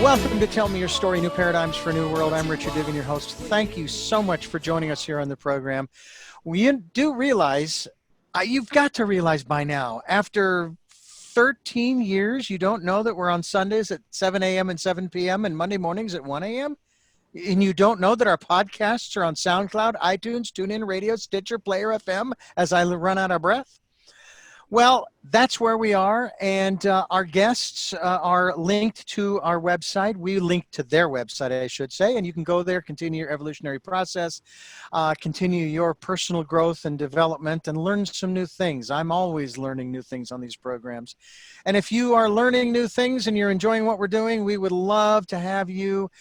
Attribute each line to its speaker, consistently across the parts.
Speaker 1: Welcome to Tell Me Your Story, New Paradigms for a New World. I'm Richard Divin, your host. Thank you so much for joining us here on the program. We do realize, you've got to realize by now, after 13 years, you don't know that we're on Sundays at 7 a.m. and 7 p.m. and Monday mornings at 1 a.m.? And you don't know that our podcasts are on SoundCloud, iTunes, TuneIn Radio, Stitcher, Player FM, as I run out of breath? Well, that's where we are, and our guests are linked to our website. We link to their website, I should say, and you can go there, continue your evolutionary process, continue your personal growth and development, and learn some new things. I'm always learning new things on these programs. And if you are learning new things and you're enjoying what we're doing, we would love to have you,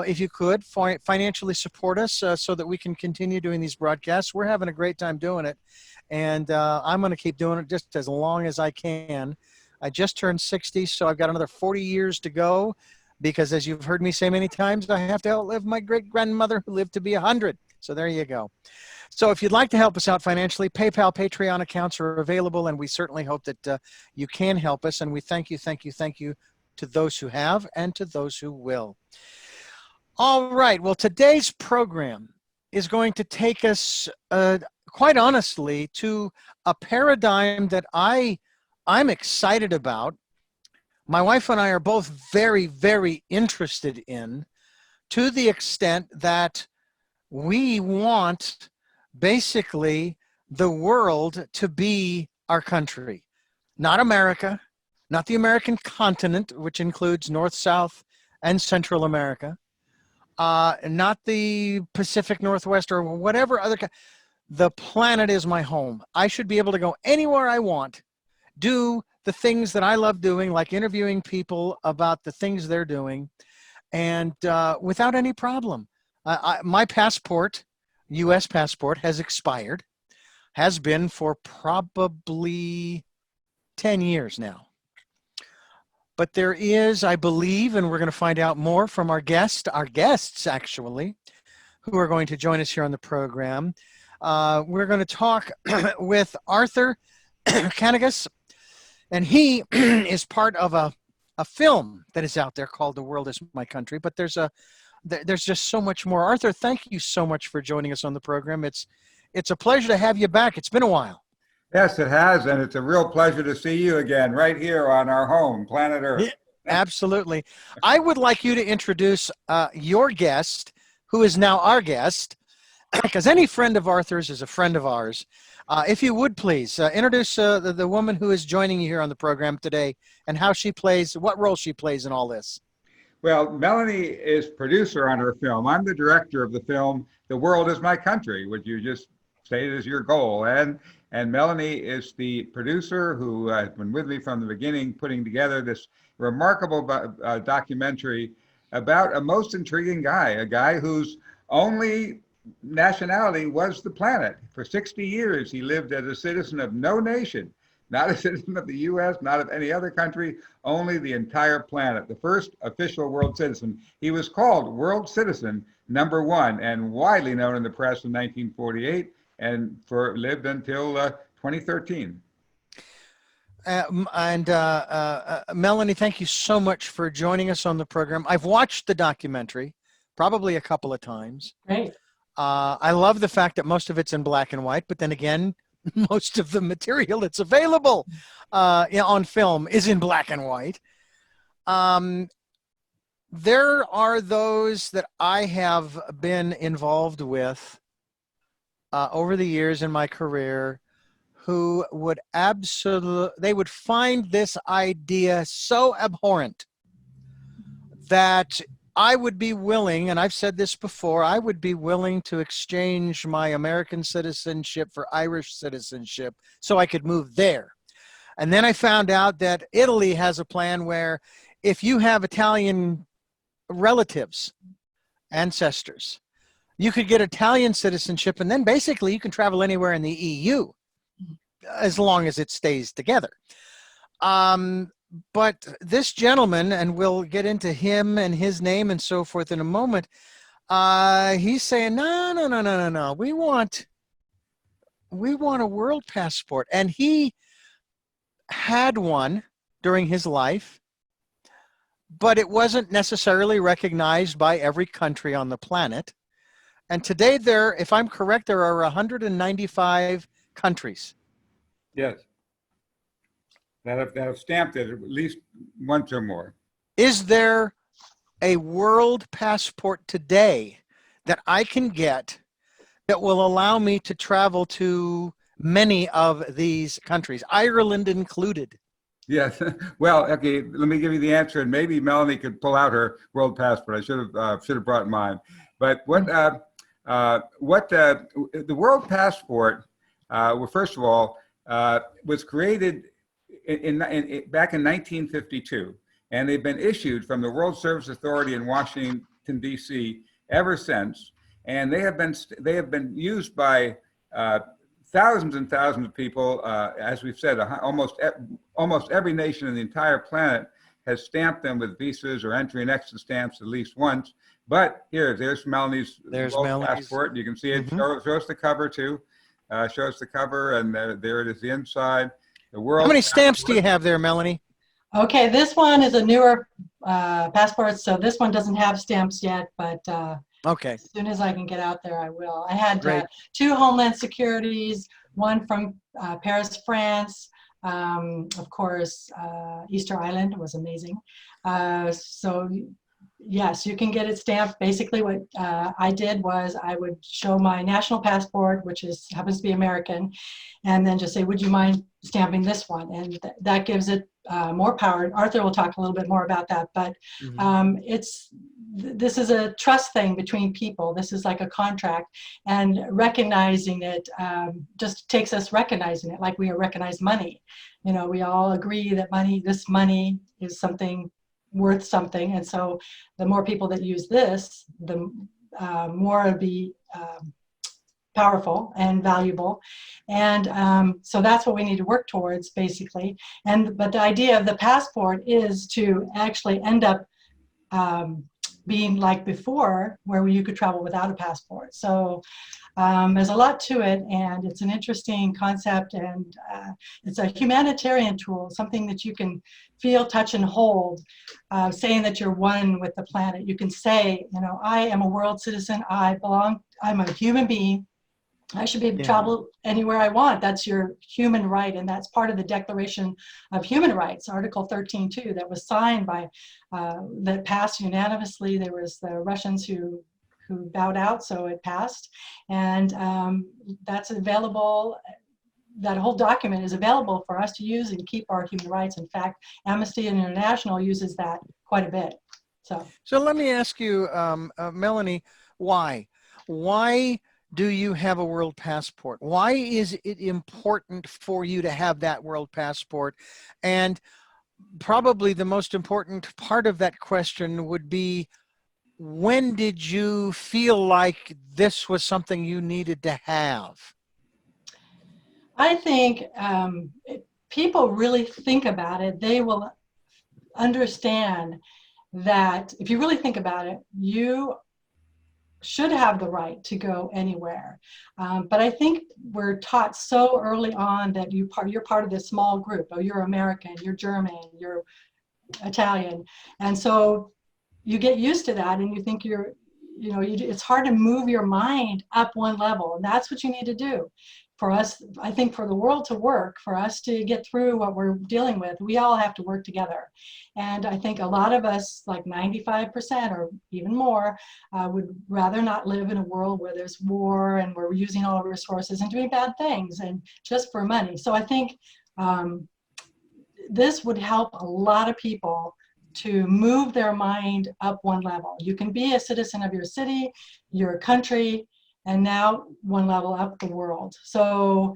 Speaker 1: if you could, financially support us so that we can continue doing these broadcasts. We're having a great time doing it. And I'm going to keep doing it just as long as I can. I just turned 60, so I've got another 40 years to go because, as you've heard me say many times, I have to outlive my great-grandmother who lived to be 100. So there you go. So if you'd like to help us out financially, PayPal, Patreon accounts are available, and we certainly hope that you can help us. And we thank you to those who have and to those who will. All right. Well, today's program is going to take us quite honestly, to a paradigm that I'm excited about. My wife and I are both very, very interested in, to the extent that we want basically the world to be our country. Not America, not the American continent, which includes North, South, and Central America, not the Pacific Northwest or whatever other country. The planet is my home. I should be able to go anywhere I want, do the things that I love doing, like interviewing people about the things they're doing, and without any problem. My passport, U.S. passport, has expired, has been for probably 10 years now. But there is, I believe, and we're going to find out more from our guests actually, who are going to join us here on the program. We're going to talk with Arthur Kennegus, and he is part of a film that is out there called The World Is My Country, but there's just so much more. Arthur, thank you so much for joining us on the program. It's a pleasure to have you back. It's been a while.
Speaker 2: Yes, it has, and it's a real pleasure to see you again right here on our home, planet Earth.
Speaker 1: Yeah, absolutely. I would like you to introduce your guest, who is now our guest, because any friend of Arthur's is a friend of ours. If you would please introduce the woman who is joining you here on the program today and how she plays, what role she plays in all this.
Speaker 2: Well, Melanie is producer on her film. I'm the director of the film, The World Is My Country, which you just stated as your goal. And Melanie is the producer who has been with me from the beginning, putting together this remarkable documentary about a most intriguing guy, a guy whose only nationality was the planet. For 60 years, he lived as a citizen of no nation, not a citizen of the U.S., not of any other country, only the entire planet. The first official world citizen. He was called World Citizen #1 and widely known in the press in 1948 and lived until 2013.
Speaker 1: Melanie, thank you so much for joining us on the program. I've watched the documentary probably a couple of times.
Speaker 3: Great.
Speaker 1: I love the fact that most of it's in black and white, but then again, most of the material that's available on film is in black and white. There are those that I have been involved with over the years in my career who would they would find this idea so abhorrent that I would be willing, and I've said this before, I would be willing to exchange my American citizenship for Irish citizenship so I could move there. And then I found out that Italy has a plan where if you have Italian relatives, ancestors, you could get Italian citizenship, and then basically you can travel anywhere in the EU as long as it stays together. But this gentleman, and we'll get into him and his name and so forth in a moment, he's saying, no. We want a world passport. And he had one during his life. but it wasn't necessarily recognized by every country on the planet. And today there, if I'm correct, there are 195 countries.
Speaker 2: Yes, that have stamped it at least once or more.
Speaker 1: Is there a world passport today that I can get that will allow me to travel to many of these countries, Ireland included?
Speaker 2: Yes. Well, okay. Let me give you the answer, and maybe Melanie could pull out her world passport. I should have brought mine. But the world passport, well, first of all, was created back in 1952, and they've been issued from the World Service Authority in Washington D.C. ever since, and they have been used by thousands and thousands of people. As we've said, almost every nation on the entire planet has stamped them with visas or entry and exit stamps at least once. But there's Melanie's world passport. You can see it. Show us the cover too. Show us the cover, and there it is, the inside. The world.
Speaker 1: How many stamps do you have there, Melanie?
Speaker 3: Okay, this one is a newer passport, so this one doesn't have stamps yet, but
Speaker 1: okay,
Speaker 3: as soon as I can get out there, I will. I had 2 Homeland Securities, one from Paris, France. Of course, Easter Island was amazing. So yes, you can get it stamped. Basically what I did was I would show my national passport, which happens to be American, and then just say, would you mind stamping this one? And that gives it more power. Arthur will talk a little bit more about that, but this is a trust thing between people. This is like a contract, and recognizing it just takes us recognizing it like we recognize money. You know, we all agree that this money is something worth something, and so the more people that use this, the more it'll be powerful and valuable, and so that's what we need to work towards, basically. But the idea of the passport is to actually end up being like before, where you could travel without a passport. So there's a lot to it, and it's an interesting concept, and it's a humanitarian tool, something that you can feel, touch, and hold, saying that you're one with the planet. You can say, you know, I am a world citizen, I'm a human being, I should be able to travel anywhere I want. That's your human right, and that's part of the Declaration of Human Rights, Article 13 too, that was signed by, that passed unanimously. There was the Russians who bowed out, so it passed, and that's available. That whole document is available for us to use and keep our human rights. In fact, Amnesty International uses that quite a bit. So
Speaker 1: let me ask you, Melanie, why do you have a world passport? Why is it important for you to have that world passport? And probably the most important part of that question would be, when did you feel like this was something you needed to have?
Speaker 3: I think people really think about it, they will understand that if you really think about it, you should have the right to go anywhere. But I think we're taught so early on that you're part of this small group. Oh, you're American, you're German, you're Italian. And so you get used to that, and you think it's hard to move your mind up one level. And that's what you need to do. For us, I think for the world to work, for us to get through what we're dealing with, we all have to work together. And I think a lot of us, like 95% or even more, would rather not live in a world where there's war and we're using all our resources and doing bad things and just for money. So I think this would help a lot of people to move their mind up one level. You can be a citizen of your city, your country, and now one level up the world. So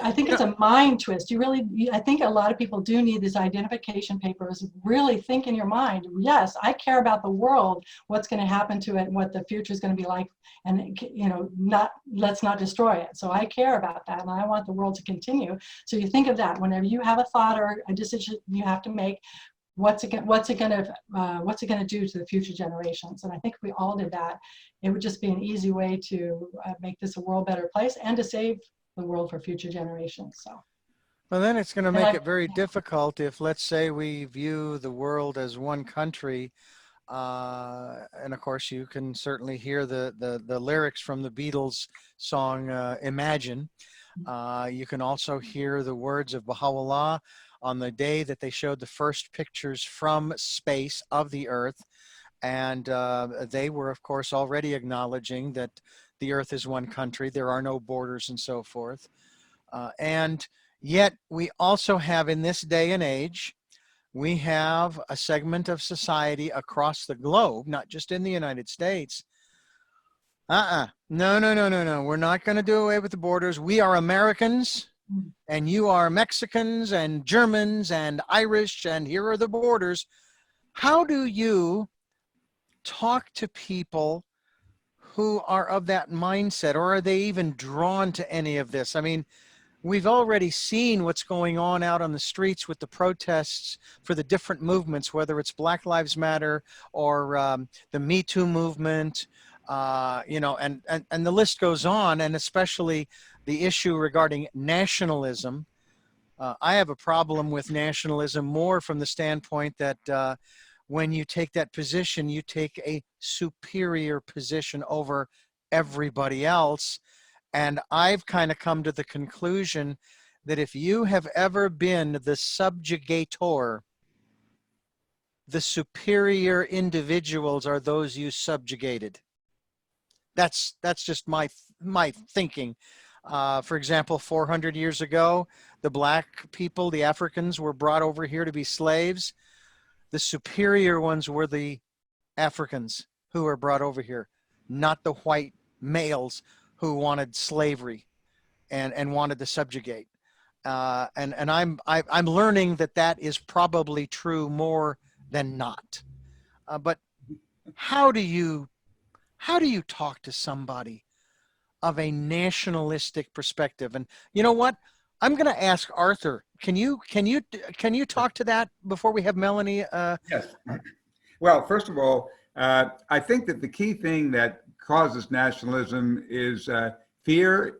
Speaker 3: I think it's a mind twist. I think a lot of people do need these identification papers. Really think in your mind, yes, I care about the world, what's going to happen to it, what the future is going to be like, and let's not destroy it. So I care about that, and I want the world to continue. So you think of that whenever you have a thought or a decision you have to make. What's it going to do to the future generations? And I think if we all did that, it would just be an easy way to make this a world better place and to save the world for future generations. So
Speaker 1: Well, then it's going to
Speaker 3: And
Speaker 1: make
Speaker 3: like,
Speaker 1: it very difficult if, let's say, we view the world as one country. And of course, you can certainly hear the lyrics from the Beatles song Imagine. You can also hear the words of Baha'u'llah on the day that they showed the first pictures from space of the Earth. And they were, of course, already acknowledging that the Earth is one country, there are no borders and so forth. And yet we also have, in this day and age, we have a segment of society across the globe, not just in the United States. No, no, no, no, no. We're not going to do away with the borders. We are Americans, and you are Mexicans and Germans and Irish, and here are the borders. How do you talk to people who are of that mindset, or are they even drawn to any of this? I mean, we've already seen what's going on out on the streets with the protests for the different movements, whether it's Black Lives Matter or the Me Too movement, and the list goes on, and especially the issue regarding nationalism. I have a problem with nationalism more from the standpoint that when you take that position, you take a superior position over everybody else. And I've kind of come to the conclusion that if you have ever been the subjugator, the superior individuals are those you subjugated. That's just my thinking. For example, 400 years ago, the black people, the Africans, were brought over here to be slaves. The superior ones were the Africans who were brought over here, not the white males who wanted slavery and wanted to subjugate. And I'm learning that is probably true more than not. But how do you talk to somebody of a nationalistic perspective? And you know what? I'm going to ask Arthur. Can you talk to that before we have Melanie?
Speaker 2: Yes. Well, first of all, I think that the key thing that causes nationalism is fear,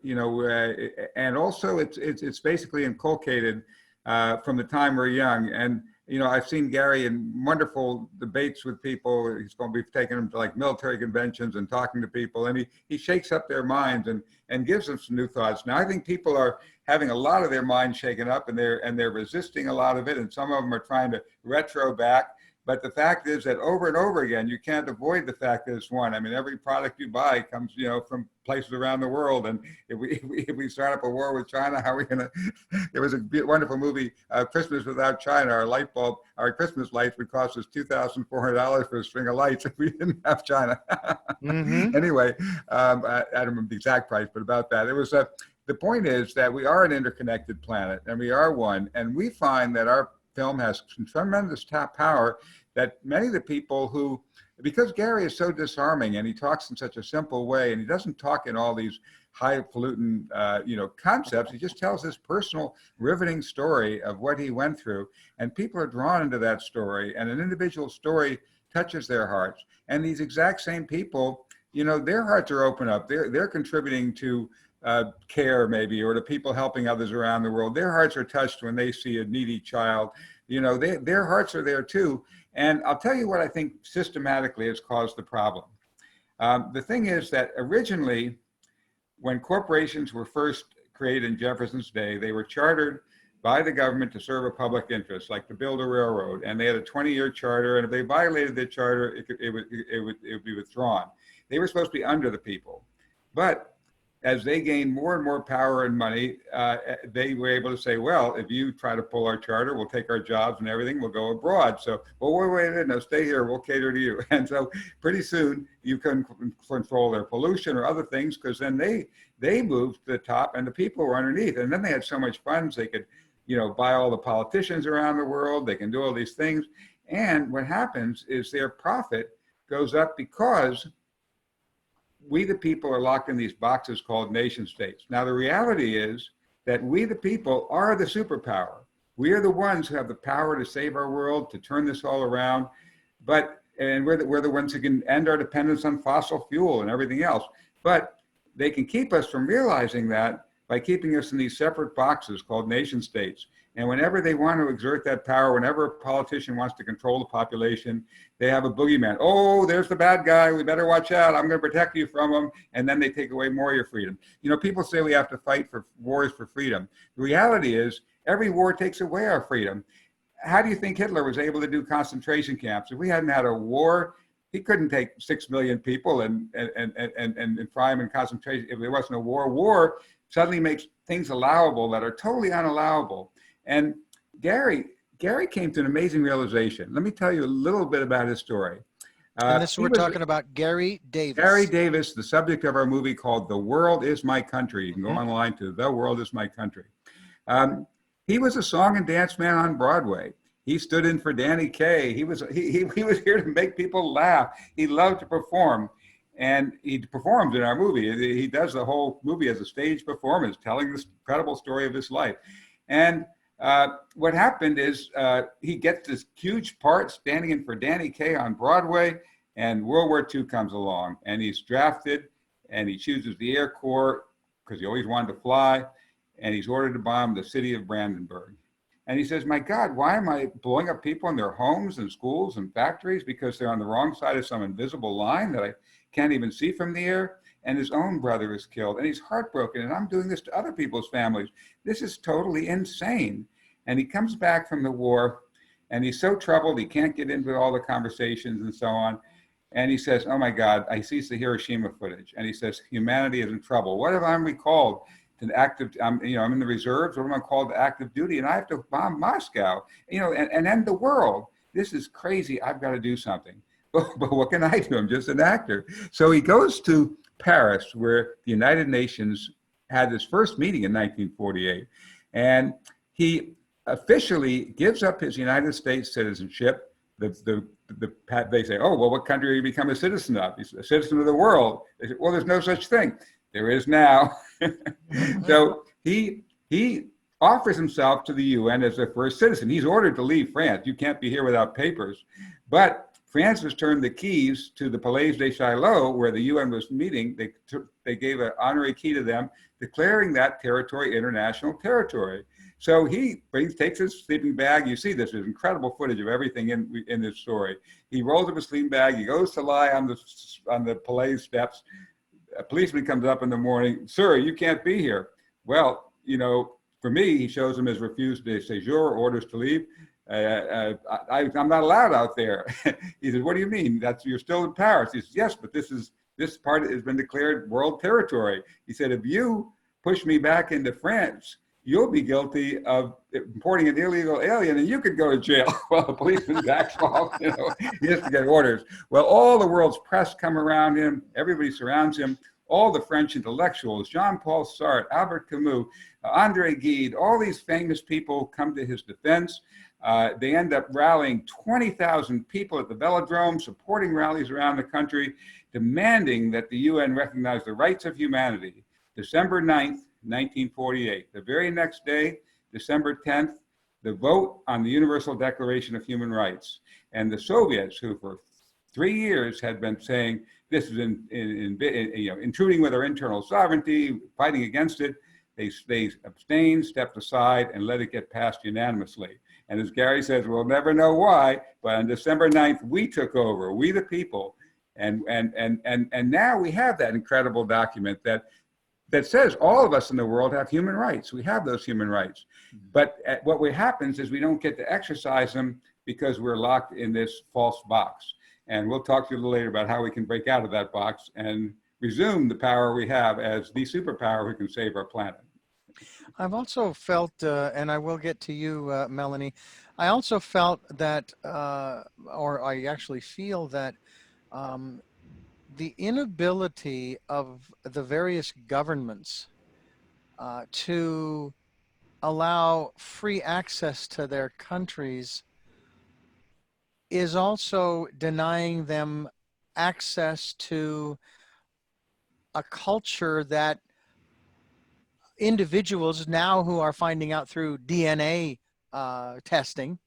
Speaker 2: and also it's basically inculcated from the time we're young. And I've seen Gary in wonderful debates with people. He's going to be taking them to like military conventions and talking to people, and he shakes up their minds and gives them some new thoughts. Now, I think people are having a lot of their minds shaken up, and they're resisting a lot of it, and some of them are trying to retro back. But the fact is that over and over again, you can't avoid the fact that it's one. I mean, every product you buy comes, from places around the world. And if we start up a war with China, how are we going to? There was a wonderful movie, Christmas Without China. Our Christmas lights would cost us $2,400 for a string of lights if we didn't have China. Mm-hmm. Anyway, I don't remember the exact price, but about that. It was the point is that we are an interconnected planet, and we are one. And we find that our film has tremendous power that many of the people who, because Gary is so disarming and he talks in such a simple way, and he doesn't talk in all these highfalutin, concepts. He just tells this personal, riveting story of what he went through, and people are drawn into that story, and an individual story touches their hearts. And these exact same people, their hearts are open up. They're contributing to care maybe, or to people helping others around the world. Their hearts are touched when they see a needy child. Their hearts are there too. And I'll tell you what I think systematically has caused the problem. The thing is that originally, when corporations were first created in Jefferson's day, they were chartered by the government to serve a public interest, like to build a railroad. And they had a 20-year charter, and if they violated their charter, it would be withdrawn. They were supposed to be under the people. But as they gained more and more power and money, they were able to say, well, if you try to pull our charter, we'll take our jobs and everything, we'll go abroad. So, well, wait a minute, no, stay here, we'll cater to you. And so pretty soon you can control their pollution or other things, because then they moved to the top and the people were underneath. And then they had so much funds, they could, buy all the politicians around the world, they can do all these things. And what happens is their profit goes up because we, the people, are locked in these boxes called nation states. Now, the reality is that we, the people, are the superpower. We are the ones who have the power to save our world, to turn this all around. And we're the ones who can end our dependence on fossil fuel and everything else. But they can keep us from realizing that by keeping us in these separate boxes called nation states. And whenever they want to exert that power, whenever a politician wants to control the population, they have a boogeyman. Oh, there's the bad guy. We better watch out. I'm going to protect you from him. And then they take away more of your freedom. You know, people say we have to fight for wars for freedom. The reality is every war takes away our freedom. How do you think Hitler was able to do concentration camps? If we hadn't had a war, he couldn't take 6 million people and fry them in concentration. If there wasn't a war, war suddenly makes things allowable that are totally unallowable. And Gary came to an amazing realization. Let me tell you a little bit about his story.
Speaker 1: And this we're talking about Gary Davis.
Speaker 2: Gary Davis, the subject of our movie called The World Is My Country. You can go online to The World Is My Country. He was a song and dance man on Broadway. He stood in for Danny Kaye. He was here to make people laugh. He loved to perform. And he performed in our movie. He does the whole movie as a stage performance, telling this incredible story of his life. And what happened is he gets this huge part standing in for Danny Kaye on Broadway, and World War II comes along, and he's drafted, and he chooses the Air Corps because he always wanted to fly, and he's ordered to bomb the city of Brandenburg. And he says, my God, why am I blowing up people in their homes and schools and factories because they're on the wrong side of some invisible line that I can't even see from the air? And his own brother is killed, and he's heartbroken, and I'm doing this to other people's families. This is totally insane. And he comes back from the war, and he's so troubled, he can't get into all the conversations and so on. And he says, oh my God, I see the Hiroshima footage. And he says, humanity is in trouble. What if I'm recalled to active, I'm in the reserves, what am I called to active duty, and I have to bomb Moscow, and end the world. This is crazy, I've got to do something. But what can I do? I'm just an actor. So he goes to Paris, where the United Nations had its first meeting in 1948. And he officially gives up his United States citizenship. They say, oh, well, what country do you become a citizen of? He's a citizen of the world. They say, well, there's no such thing. There is now. So he offers himself to the UN as their first citizen. He's ordered to leave France. You can't be here without papers. But France has turned the keys to the Palais de Chaillot, where the UN was meeting. They gave an honorary key to them, declaring that territory international territory. So he takes his sleeping bag. You see this, there's incredible footage of everything in this story. He rolls up his sleeping bag. He goes to lie on the Palais steps. A policeman comes up in the morning. Sir, you can't be here. Well, for me, he shows him his refuse de séjour, orders to leave. I'm not allowed out there. He says, what do you mean? You're still in Paris. He says, yes, but this part has been declared world territory. He said, if you push me back into France, you'll be guilty of importing an illegal alien and you could go to jail. Well, the policeman backs off, he has to get orders. Well, all the world's press come around him. Everybody surrounds him. All the French intellectuals, Jean-Paul Sartre, Albert Camus, André Gide, all these famous people come to his defense. They end up rallying 20,000 people at the velodrome, supporting rallies around the country, demanding that the UN recognize the rights of humanity. December 9th, 1948. The very next day, December 10th, the vote on the Universal Declaration of Human Rights. And the Soviets, who for 3 years had been saying this is intruding with our internal sovereignty, fighting against it, they abstained, stepped aside, and let it get passed unanimously. And as Gary says, we'll never know why, but on December 9th, we took over, we the people. And now we have that incredible document that says all of us in the world have human rights. We have those human rights. But what happens is we don't get to exercise them because we're locked in this false box. And we'll talk to you a little later about how we can break out of that box and resume the power we have as the superpower who can save our planet.
Speaker 1: I've also felt, and I will get to you, Melanie, I also felt that, or I actually feel that the inability of the various governments to allow free access to their countries is also denying them access to a culture that individuals now who are finding out through DNA testing,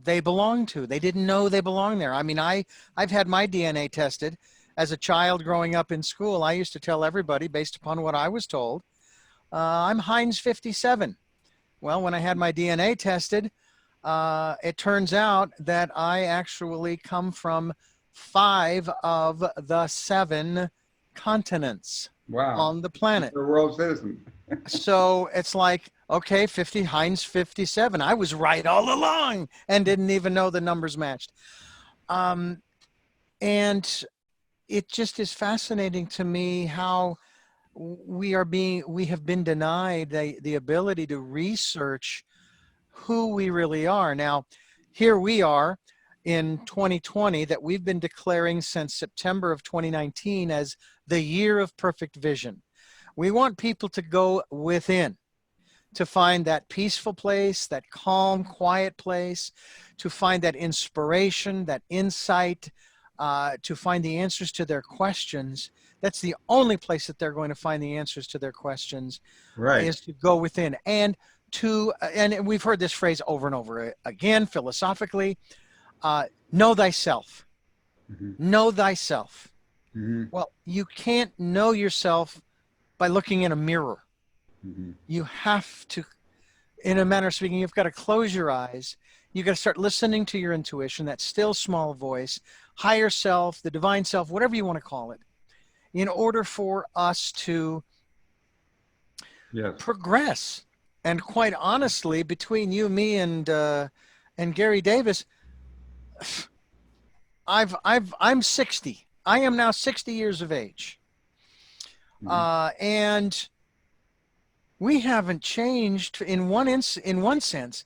Speaker 1: they belong to. They didn't know they belonged there. I mean, I've had my DNA tested. As a child growing up in school, I used to tell everybody, based upon what I was told, I'm Heinz 57. Well, when I had my DNA tested, it turns out that I actually come from 5 of the 7 continents
Speaker 2: Wow.
Speaker 1: on the planet.
Speaker 2: You're a world citizen.
Speaker 1: So it's like, okay, Heinz 57. I was right all along and didn't even know the numbers matched. And it just is fascinating to me how we have been denied the ability to research who we really are. Now, here we are in 2020 that we've been declaring since September of 2019 as the year of perfect vision. We want people to go within, to find that peaceful place, that calm, quiet place, to find that inspiration, that insight, to find the answers to their questions. That's the only place that they're going to find the answers to their questions,
Speaker 2: Right.
Speaker 1: is to go within. And we've heard this phrase over and over again, philosophically, know thyself.
Speaker 2: Mm-hmm.
Speaker 1: Know thyself.
Speaker 2: Mm-hmm.
Speaker 1: Well, you can't know yourself by looking in a mirror.
Speaker 2: Mm-hmm.
Speaker 1: You have to, in a manner of speaking, you've got to close your eyes. You've got to start listening to your intuition, that still small voice, higher self, the divine self, whatever you want to call it, in order for us to progress. And quite honestly, between you, me, and Gary Davis, I'm 60. I am now 60 years of age. Mm-hmm. And we haven't changed in one sense.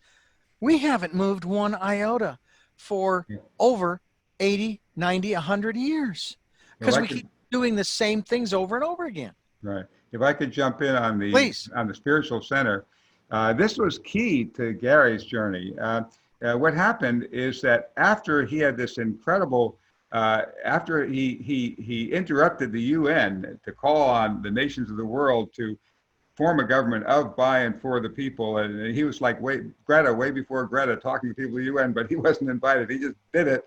Speaker 1: We haven't moved one iota for over 80, 90, 100 years, because we keep doing the same things over and over again.
Speaker 2: Right. If I could jump in on the
Speaker 1: Please.
Speaker 2: On the spiritual center, this was key to Gary's journey. What happened is that after he had this incredible, after he interrupted the UN to call on the nations of the world to form a government of, by, and for the people, and he was like way before Greta, talking to people at the UN, but he wasn't invited. He just did it,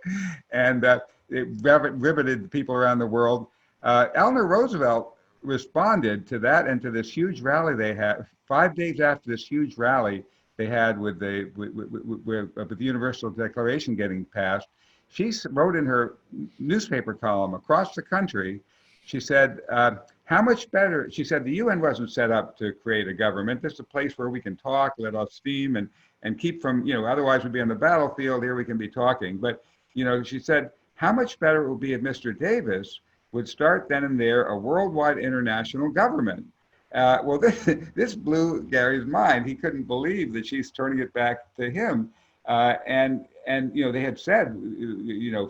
Speaker 2: and it riveted the people around the world. Eleanor Roosevelt responded to that and to this huge rally they had 5 days after this huge rally they had with the Universal Declaration getting passed. She wrote in her newspaper column across the country, she said, how much better, she said, the UN wasn't set up to create a government. This is a place where we can talk, let off steam, and keep from, otherwise we'd be on the battlefield. Here we can be talking. But, she said, how much better it would be if Mr. Davis would start then and there a worldwide international government. Well, this blew Gary's mind. He couldn't believe that she's turning it back to him. And they had said,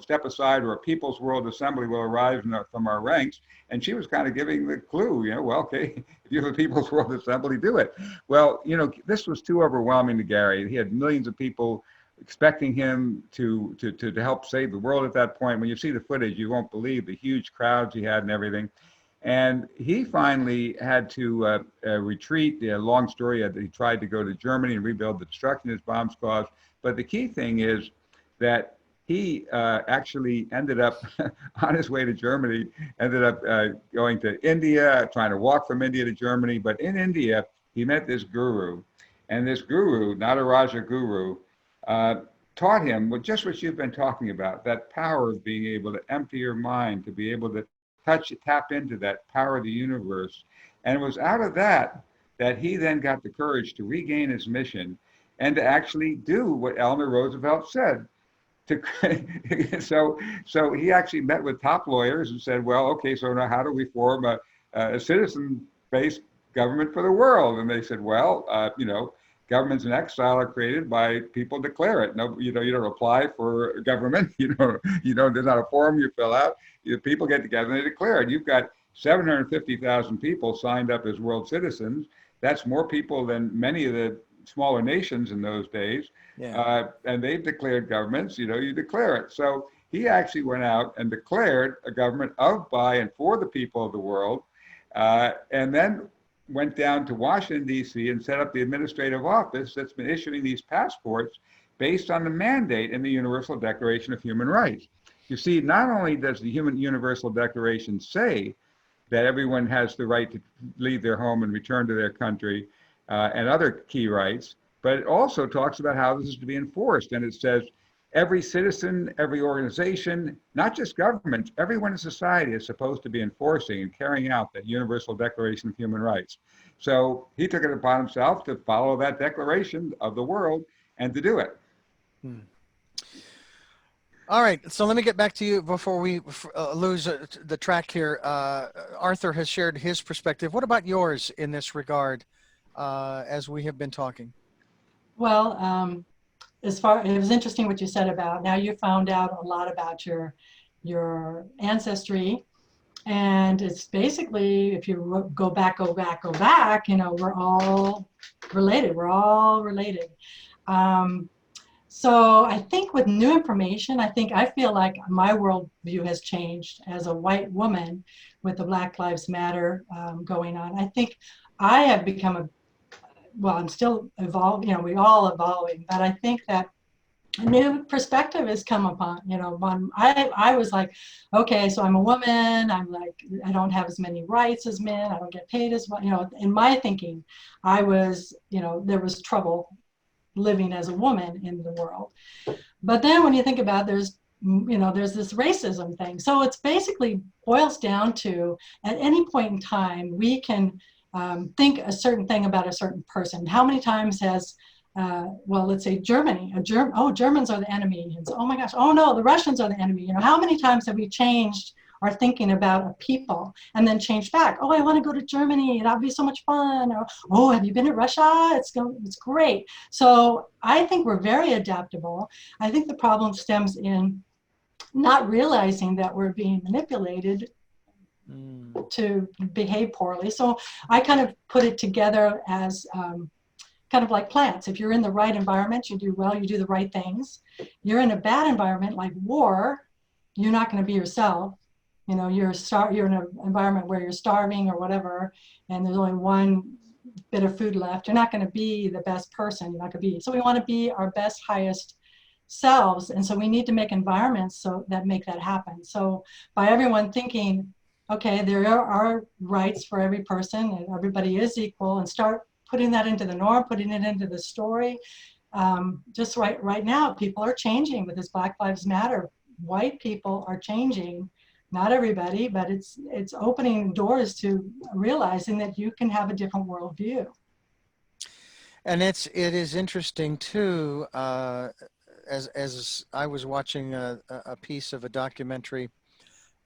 Speaker 2: step aside or a People's World Assembly will arise from our ranks. And she was kind of giving the clue, well, okay, if you have a People's World Assembly, do it. Well, this was too overwhelming to Gary. He had millions of people expecting him to help save the world at that point. When you see the footage, you won't believe the huge crowds he had and everything. And he finally had to retreat. Long story, he tried to go to Germany and rebuild the destruction his bombs caused. But the key thing is that he actually ended up on his way to Germany, ended up going to India, trying to walk from India to Germany. But in India, he met this guru. And this guru, Nataraja guru, taught him just what you've been talking about, that power of being able to empty your mind, to be able to tap into that power of the universe. And it was out of that he then got the courage to regain his mission and to actually do what Eleanor Roosevelt said. So he actually met with top lawyers and said, well, okay, so now how do we form a citizen-based government for the world? And they said, well, governments in exile are created by people declare it. No, you don't apply for government. There's not a form you fill out. People get together and they declare it. You've got 750,000 people signed up as world citizens. That's more people than many of the smaller nations in those days. Yeah. And they've declared governments. You declare it. So he actually went out and declared a government of, by, and for the people of the world, and then went down to Washington, D.C. and set up the administrative office that's been issuing these passports based on the mandate in the Universal Declaration of Human Rights. You see, not only does the Universal Declaration say that everyone has the right to leave their home and return to their country, and other key rights. But it also talks about how this is to be enforced. And it says every citizen, every organization, not just government, everyone in society is supposed to be enforcing and carrying out that Universal Declaration of Human Rights. So he took it upon himself to follow that declaration of the world and to do it.
Speaker 1: All right, so let me get back to you before we lose the track here. Arthur has shared his perspective. What about yours in this regard as we have been talking?
Speaker 3: Well, it was interesting what you said about now you found out a lot about your ancestry, and it's basically, if you go back, you know, we're all related. So I think with new information, I feel like my worldview has changed as a white woman with the Black Lives Matter going on. I think I have become I'm still evolving, you know, we all evolving, but I think that a new perspective has come upon, you know, I was like, okay, so I'm a woman, I'm like, I don't have as many rights as men, I don't get paid as well, you know, in my thinking, I was, you know, there was trouble living as a woman in the world. But then when you think about there's this racism thing. So it's basically boils down to, at any point in time, we can think a certain thing about a certain person. How many times has, let's say Germany, Germans are the enemy. And so, oh my gosh, oh no, the Russians are the enemy. You know, how many times have we changed our thinking about a people and then changed back? Oh, I want to go to Germany. That'd be so much fun. Or, oh, have you been to Russia? It's great. So I think we're very adaptable. I think the problem stems in not realizing that we're being manipulated to behave poorly. So I kind of put it together as kind of like plants. If you're in the right environment, you do well, you do the right things. You're in a bad environment like war, you're not going to be yourself. You know, you're in an environment where you're starving or whatever, and there's only one bit of food left. You're not going to be the best person. You're not going to be. So we want to be our best, highest selves, and so we need to make environments so that make that happen. So by everyone thinking, okay, there are rights for every person, and everybody is equal, and start putting that into the norm, putting it into the story. Just right now, people are changing with this Black Lives Matter. White people are changing. Not everybody, but it's opening doors to realizing that you can have a different worldview.
Speaker 1: And it is interesting too, as I was watching a piece of a documentary.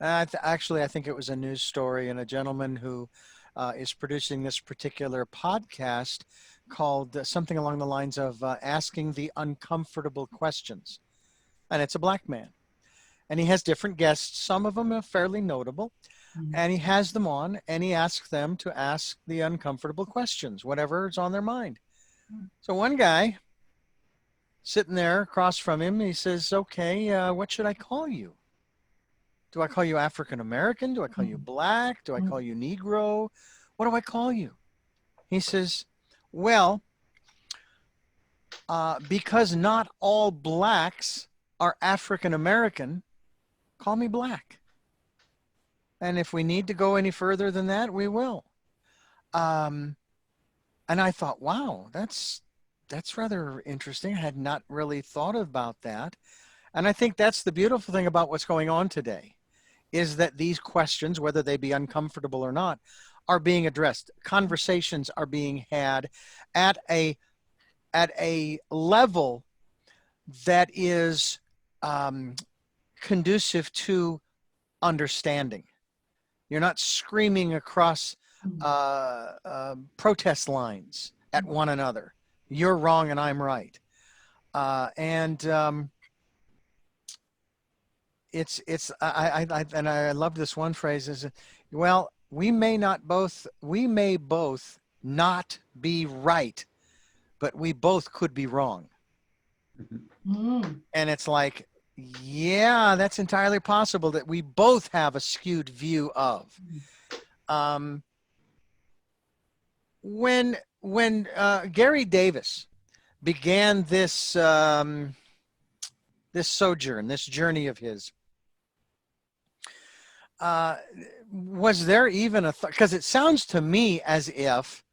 Speaker 1: Actually, I think it was a news story, and a gentleman who is producing this particular podcast called something along the lines of Asking the Uncomfortable Questions. And it's a black man. And he has different guests. Some of them are fairly notable. And he has them on, and he asks them to ask the uncomfortable questions, whatever is on their mind. So one guy sitting there across from him, he says, okay, what should I call you? Do I call you African American? Do I call you black? Do I call you Negro? What do I call you? He says, well, because not all blacks are African American, call me black. And if we need to go any further than that, we will. And I thought, wow, that's rather interesting. I had not really thought about that. And I think that's the beautiful thing about what's going on today, is that these questions, whether they be uncomfortable or not, are being addressed. Conversations are being had at a level that is conducive to understanding. You're not screaming across protest lines at one another. You're wrong and I'm right. And I love this one phrase is, well, we may both not be right, but we both could be wrong. And it's like, yeah, that's entirely possible that we both have a skewed view of. When Gary Davis began this this sojourn, this journey of his, was there even a thought? Because it sounds to me as if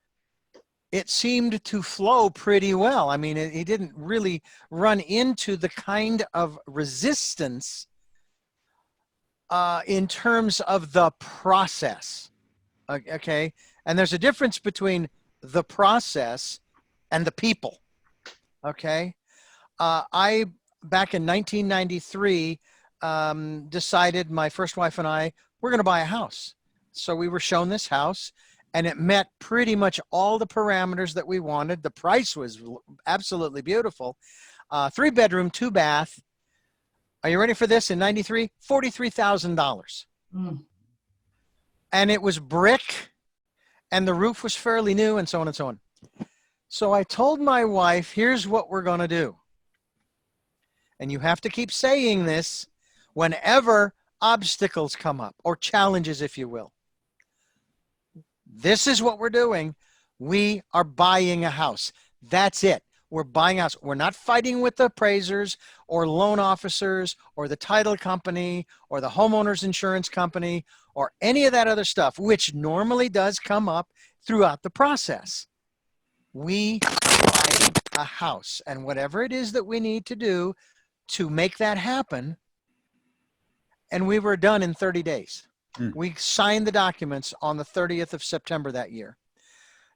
Speaker 1: it seemed to flow pretty well. I mean, he didn't really run into the kind of resistance in terms of the process. Okay. And there's a difference between the process and the people. Okay. I, back in 1993, decided, my first wife and I, we're going to buy a house. So we were shown this house, and it met pretty much all the parameters that we wanted. The price was absolutely beautiful. 3-bedroom, 2-bath. Are you ready for this? In 93, $43,000. And it was brick, and the roof was fairly new, and so on and so on. So I told my wife, here's what we're going to do. And you have to keep saying this whenever obstacles come up, or challenges, if you will. This is what we're doing. We are buying a house. That's it. We're buying a house. We're not fighting with the appraisers or loan officers or the title company or the homeowner's insurance company or any of that other stuff, which normally does come up throughout the process. We buy a house, and whatever it is that we need to do to make that happen. And we were done in 30 days. We signed the documents on the 30th of September that year.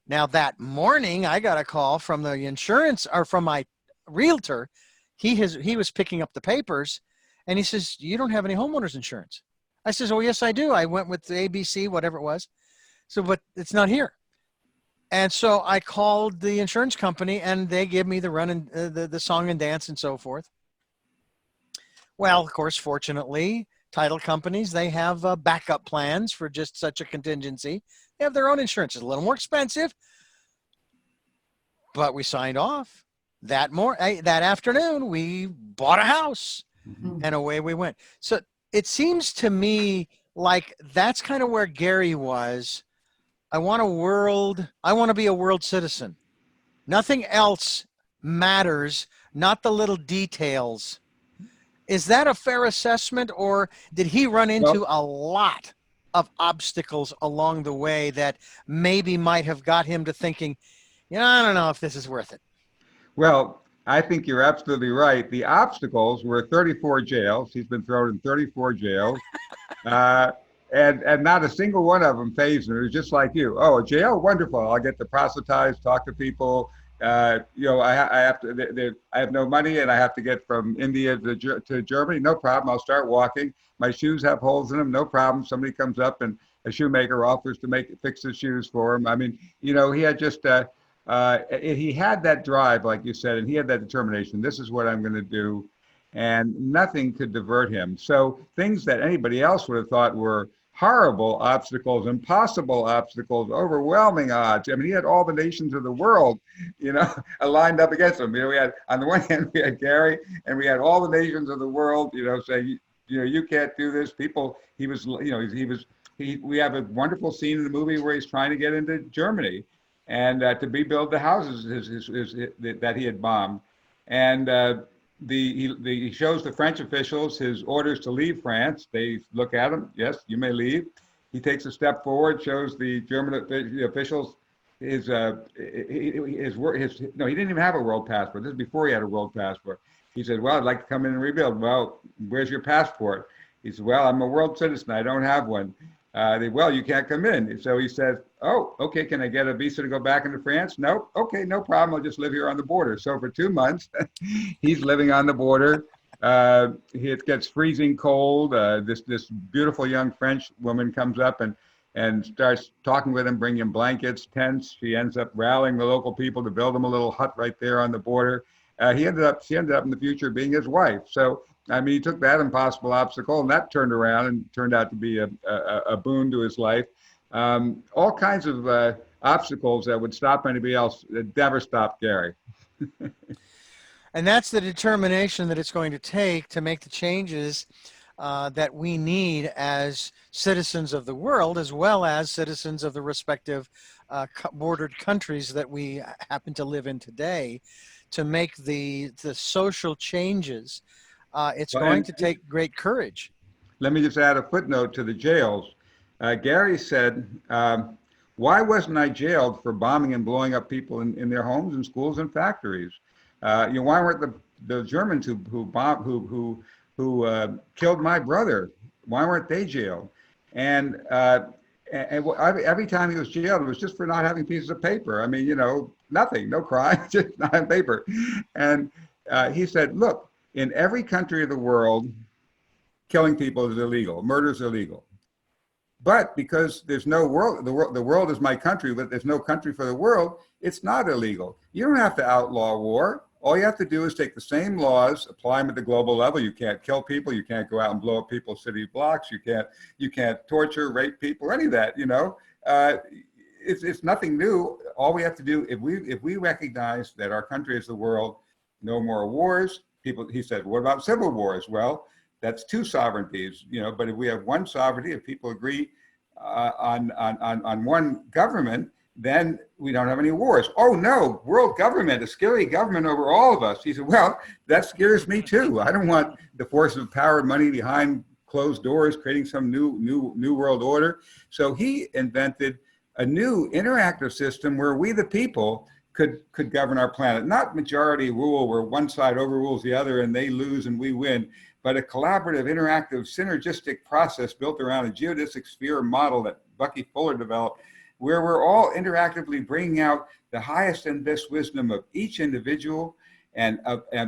Speaker 1: Now that morning, I got a call from the insurance, or from my realtor. He was picking up the papers, and he says, "You don't have any homeowners insurance." I says, "Oh, yes, I do. I went with the ABC, whatever it was." So, but it's not here. And so I called the insurance company, and they give me the run and the song and dance and so forth. Well, of course, fortunately, title companies, they have backup plans for just such a contingency. They have their own insurance. It's a little more expensive, but we signed off. That afternoon, we bought a house, and away we went. So it seems to me like that's kind of where Gary was. I want to be a world citizen. Nothing else matters, not the little details. Is that a fair assessment, or did he run into a lot of obstacles along the way that maybe might have got him to thinking, I don't know if this is worth it?
Speaker 2: Well, I think you're absolutely right. The obstacles were 34 jails. He's been thrown in 34 jails. And not a single one of them fazed him. It was just like you. Oh, a jail? Wonderful. I'll get to proselytize, talk to people. I have no money, and I have to get from India to Germany. No problem. I'll start walking. My shoes have holes in them. No problem. Somebody comes up, and a shoemaker offers to fix his shoes for him. I mean, he had just he had that drive, like you said, and he had that determination. This is what I'm going to do, and nothing could divert him. So things that anybody else would have thought were horrible obstacles, impossible obstacles, overwhelming odds. I mean, he had all the nations of the world, lined up against him. We had, on the one hand, we had Gary, and we had all the nations of the world, saying, you can't do this. People, we have a wonderful scene in the movie where he's trying to get into Germany and to rebuild the houses that he had bombed. And he shows the French officials his orders to leave France. They look at him. Yes, you may leave. He takes a step forward, shows the German officials he didn't even have a world passport. This is before he had a world passport. He said, "Well, I'd like to come in and rebuild." "Well, where's your passport?" He said, "Well, I'm a world citizen. I don't have one." "Well, you can't come in." So he says, "Oh, okay, can I get a visa to go back into France?" "Nope." "Okay, no problem. I'll just live here on the border." So for 2 months, he's living on the border. It gets freezing cold. This beautiful young French woman comes up and starts talking with him, bringing him blankets, tents. She ends up rallying the local people to build him a little hut right there on the border. She ended up in the future being his wife. So I mean, he took that impossible obstacle, and that turned around and turned out to be a boon to his life. All kinds of obstacles that would stop anybody else that never stopped Gary.
Speaker 1: And that's the determination that it's going to take to make the changes that we need as citizens of the world, as well as citizens of the respective bordered countries that we happen to live in today, to make the social changes. It's going to take great courage.
Speaker 2: let me just add a footnote to the jails. Gary said, why wasn't I jailed for bombing and blowing up people in their homes and schools and factories? Why weren't the Germans who killed my brother, why weren't they jailed? And every time he was jailed, it was just for not having pieces of paper. I mean, nothing, no crime, just not on paper. And he said, look, in every country of the world, killing people is illegal, murder is illegal. But because there's no world, the world is my country, but there's no country for the world, it's not illegal. You don't have to outlaw war. All you have to do is take the same laws, apply them at the global level. You can't kill people. You can't go out and blow up people's city blocks. You can't torture, rape people, any of that. It's nothing new. All we have to do, if we recognize that our country is the world, no more wars. He said, what about civil wars? Well, that's two sovereignties, but if we have one sovereignty, if people agree on one government, then we don't have any wars. Oh no, world government, a scary government over all of us. He said, well, that scares me too. I don't want the forces of power and money behind closed doors creating some new world order. So he invented a new interactive system where we, the people, could govern our planet. Not majority rule where one side overrules the other and they lose and we win, but a collaborative, interactive, synergistic process built around a geodesic sphere model that Bucky Fuller developed, where we're all interactively bringing out the highest and best wisdom of each individual and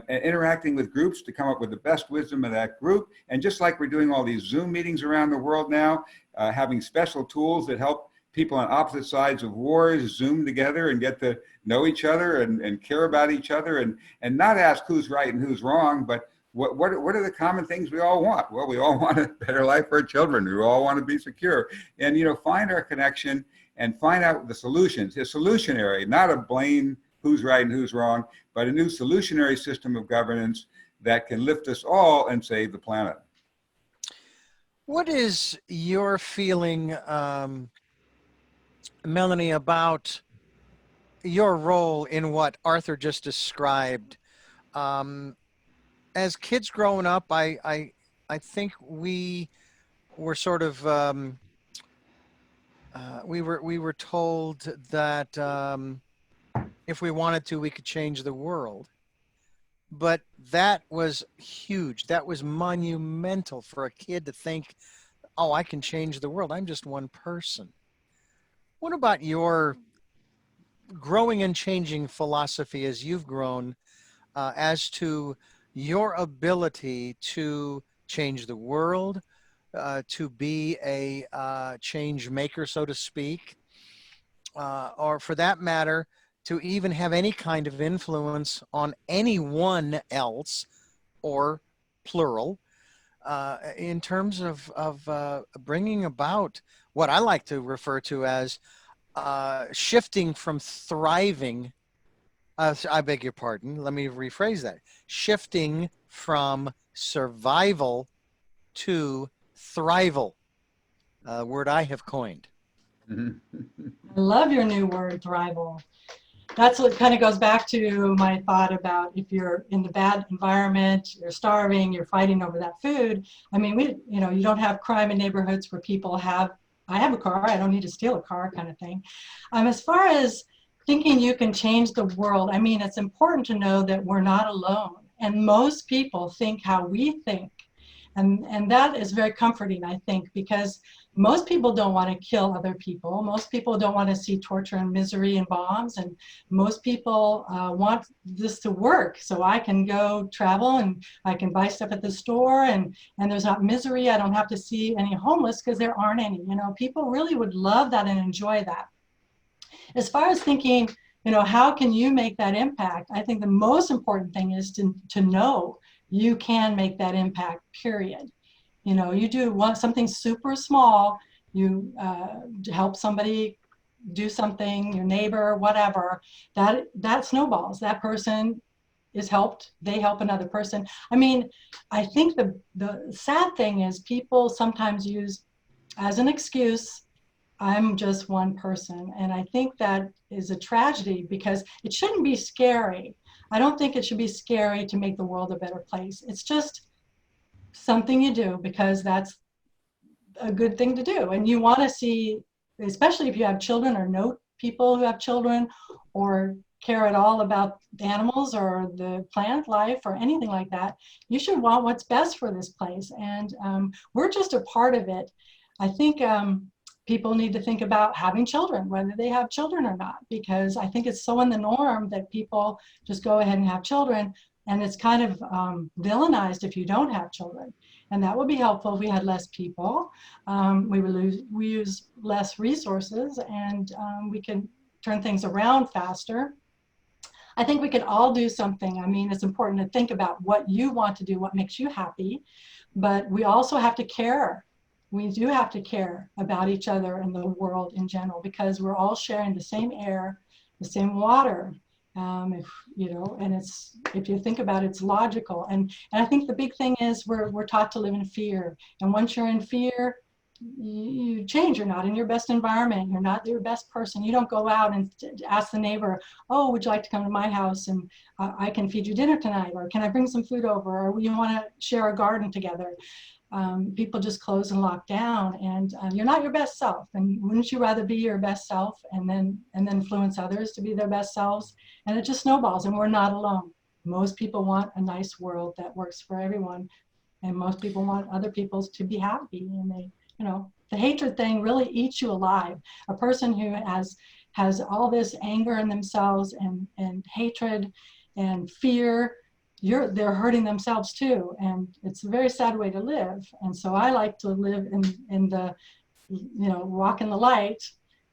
Speaker 2: interacting with groups to come up with the best wisdom of that group. And just like we're doing all these Zoom meetings around the world now, having special tools that help people on opposite sides of wars Zoom together and get to know each other and care about each other and not ask who's right and who's wrong, but what are the common things we all want? Well, we all want a better life for our children. We all want to be secure. And, find our connection and find out the solutions. A solutionary, not a blame who's right and who's wrong, but a new solutionary system of governance that can lift us all and save the planet.
Speaker 1: What is your feeling, Melanie, about your role in what Arthur just described? As kids growing up, I think we were sort of we were told that if we wanted to, we could change the world. But that was huge. That was monumental for a kid to think, oh, I can change the world. I'm just one person. What about your growing and changing philosophy as you've grown as to your ability to change the world, to be a change maker, so to speak, or for that matter, to even have any kind of influence on anyone else, or plural, in terms of bringing about what I like to refer to as shifting from thriving, I beg your pardon, let me rephrase that, shifting from survival to thrival, a word I have coined.
Speaker 3: I love your new word, thrival. That's what kind of goes back to my thought about if you're in the bad environment, you're starving, you're fighting over that food. I mean, you don't have crime in neighborhoods where people I have a car, I don't need to steal a car kind of thing. As far as thinking you can change the world, I mean, it's important to know that we're not alone. And most people think how we think. And that is very comforting, I think, because most people don't want to kill other people. Most people don't want to see torture and misery and bombs. And most people want this to work. So I can go travel and I can buy stuff at the store and there's not misery. I don't have to see any homeless because there aren't any. People really would love that and enjoy that. As far as thinking, how can you make that impact? I think the most important thing is to know you can make that impact, period. You do something super small, you help somebody do something, your neighbor, whatever, that snowballs. That person is helped, they help another person. I mean, I think the sad thing is people sometimes use as an excuse, I'm just one person. And I think that is a tragedy because it shouldn't be scary. I don't think it should be scary to make the world a better place. It's just something you do because that's a good thing to do. And you want to see, especially if you have children or know people who have children or care at all about the animals or the plant life or anything like that, you should want what's best for this place. And we're just a part of it. I think people need to think about having children, whether they have children or not, because I think it's so in the norm that people just go ahead and have children, and it's kind of villainized if you don't have children. And that would be helpful if we had less people. We use less resources, and we can turn things around faster. I think we can all do something. I mean, it's important to think about what you want to do, what makes you happy, but we also have to care. We do have to care about each other and the world in general, because we're all sharing the same air, the same water. And if you think about it, it's logical. And I think the big thing is we're taught to live in fear. And once you're in fear, you change. You're not in your best environment. You're not your best person. You don't go out and ask the neighbor, oh, would you like to come to my house and I can feed you dinner tonight, or can I bring some food over, or you want to share a garden together. People just close and lock down, and you're not your best self. And wouldn't you rather be your best self and then influence others to be their best selves? And it just snowballs, and we're not alone. Most people want a nice world that works for everyone, and most people want other people to be happy. And the hatred thing really eats you alive. A person who has all this anger in themselves and hatred and fear, they're hurting themselves too, and it's a very sad way to live. And so I like to live in the walk in the light,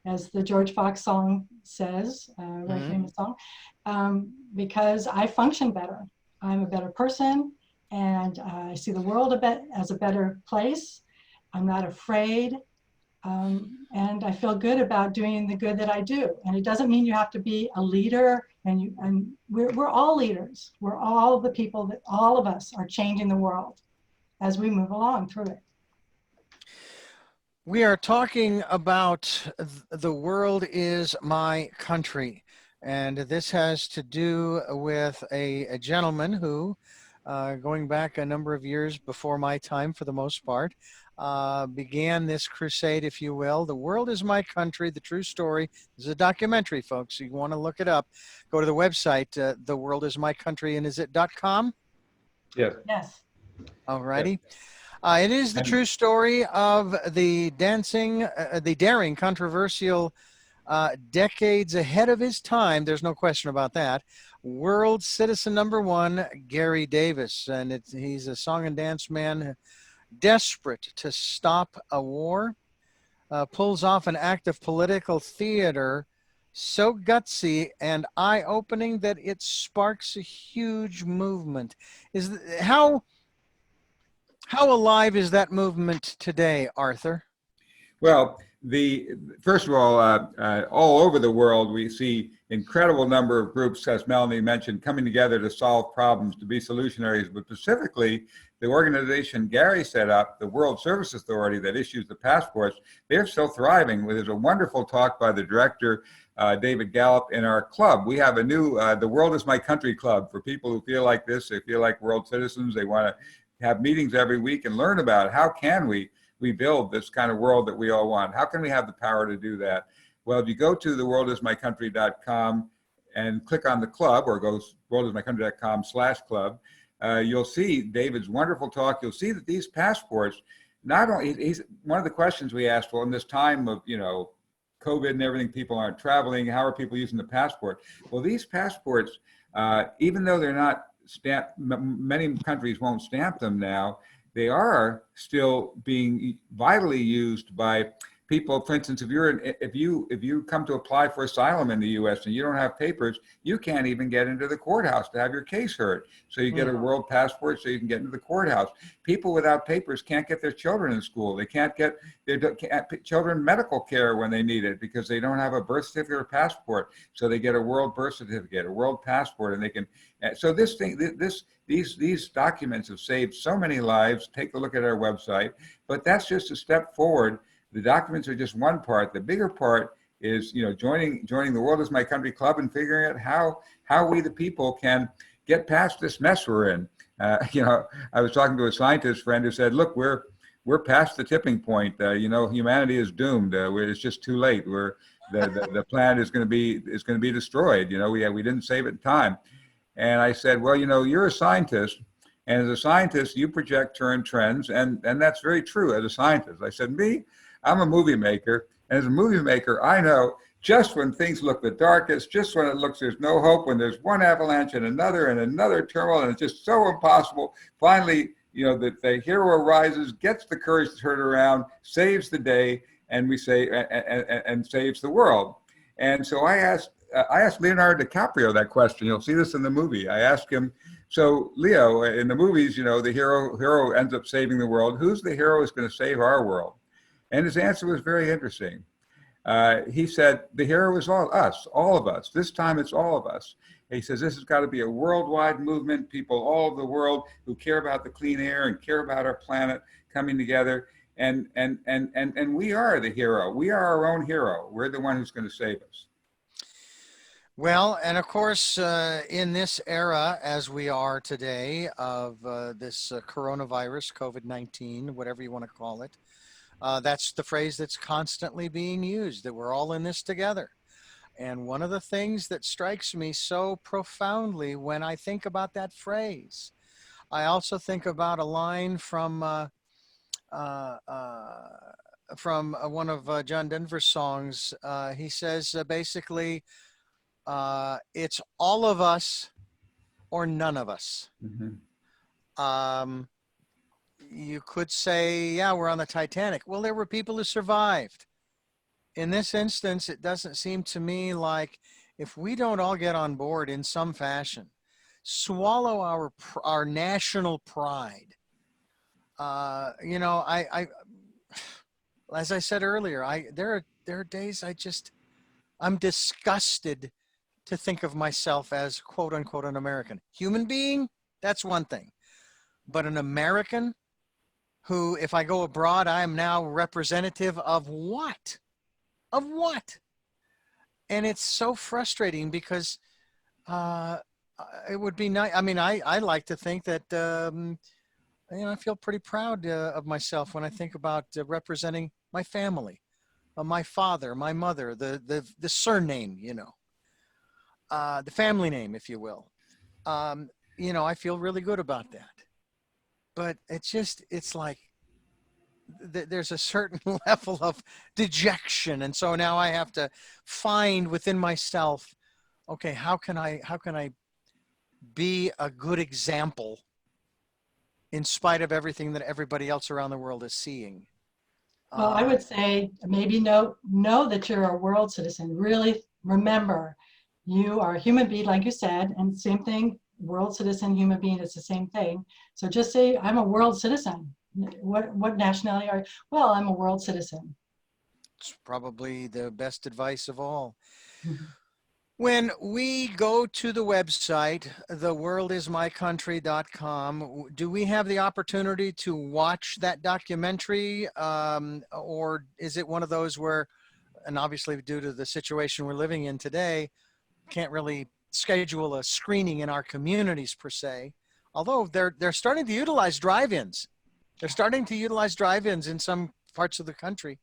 Speaker 3: as the George Fox song says, a very famous song, because I function better. I'm a better person, and I see the world as a better place. I'm not afraid, and I feel good about doing the good that I do. And it doesn't mean you have to be a leader. And we're all leaders. We're all the people that all of us are changing the world as we move along through it.
Speaker 1: We are talking about The World Is My Country. And this has to do with a gentleman who, going back a number of years before my time for the most part, began this crusade, if you will. The World Is My Country, the true story. This is a documentary, folks. You want to look it up. Go to the website, The World Is My Country, and is it .com?
Speaker 2: Yes.
Speaker 3: Yes.
Speaker 1: All righty. It is the true story of the daring, controversial, decades ahead of his time. There's no question about that. World citizen number one, Gary Davis. And he's a song and dance man, desperate to stop a war, pulls off an act of political theater so gutsy and eye-opening that it sparks a huge movement. How alive is that movement today, Arthur?
Speaker 2: Well, first of all over the world, we see incredible number of groups, as Melanie mentioned, coming together to solve problems, to be solutionaries. But specifically, the organization Gary set up, the World Service Authority that issues the passports, they're still thriving. There's a wonderful talk by the director, David Gallup, in our club. We have a new The World Is My Country Club for people who feel like this. They feel like world citizens. They want to have meetings every week and learn about how can we build this kind of world that we all want. How can we have the power to do that? Well, if you go to theworldismycountry.com and click on the club, or go worldismycountry.com/club, you'll see David's wonderful talk. You'll see that these passports, not only, he's one of the questions we asked, well, in this time of, COVID and everything, people aren't traveling, how are people using the passport? Well, these passports, even though they're not stamped, many countries won't stamp them now, they are still being vitally used by people. For instance, if you come to apply for asylum in the U.S. and you don't have papers, you can't even get into the courthouse to have your case heard. So you get a world passport so you can get into the courthouse. People without papers can't get their children in school. They can't get their children medical care when they need it because they don't have a birth certificate or passport. So they get a world birth certificate, a world passport, and they can. So these documents have saved so many lives. Take a look at our website. But that's just a step forward. The documents are just one part. The bigger part is, joining the World Is My Country Club and figuring out how we the people can get past this mess we're in. I was talking to a scientist friend who said, look, we're past the tipping point. Humanity is doomed. It's just too late. The planet is going to be destroyed. We didn't save it in time. And I said, well, you're a scientist, and as a scientist, you project current trends, and that's very true as a scientist. I said, I'm a movie maker, and as a movie maker, I know just when things look the darkest, just when it looks there's no hope, when there's one avalanche and another turmoil, and it's just so impossible, finally, the hero rises, gets the courage to turn around, saves the day, and and saves the world. And so I asked Leonardo DiCaprio that question. You'll see this in the movie. I asked him, so Leo, in the movies, the hero ends up saving the world. Who's the hero who's going to save our world? And his answer was very interesting. He said, the hero is all of us. This time it's all of us. He says, this has got to be a worldwide movement, people all over the world who care about the clean air and care about our planet coming together. And we are the hero. We are our own hero. We're the one who's going to save us.
Speaker 1: Well, and of course, in this era, as we are today, of this coronavirus, COVID-19, whatever you want to call it, that's the phrase that's constantly being used, that we're all in this together. And one of the things that strikes me so profoundly when I think about that phrase, I also think about a line from one of John Denver's songs. He says, basically, it's all of us or none of us. Mm-hmm. You could say, yeah, we're on the Titanic. Well, there were people who survived. In this instance, it doesn't seem to me like, if we don't all get on board in some fashion, swallow our national pride. I as I said earlier, there are days I'm disgusted to think of myself as quote unquote an American. Human being, that's one thing. But an American who, if I go abroad, I am now representative of what? Of what? And it's so frustrating because it would be nice. I mean, I like to think that, I feel pretty proud of myself when I think about representing my family, my father, my mother, the surname, the family name, if you will. I feel really good about that. But it's like there's a certain level of dejection. And so now I have to find within myself, okay, how can I be a good example in spite of everything that everybody else around the world is seeing?
Speaker 3: Well, I would say maybe know that you're a world citizen. Really remember, you are a human being, like you said, and same thing, world citizen, human being, it's the same thing. So just say, I'm a world citizen. What nationality are you? Well, I'm a world citizen.
Speaker 1: It's probably the best advice of all.
Speaker 3: Mm-hmm.
Speaker 1: When we go to the website, theworldismycountry.com, do we have the opportunity to watch that documentary? Or is it one of those where, and obviously due to the situation we're living in today, can't really schedule a screening in our communities per se, although they're starting to utilize drive-ins. They're starting to utilize drive-ins in some parts of the country.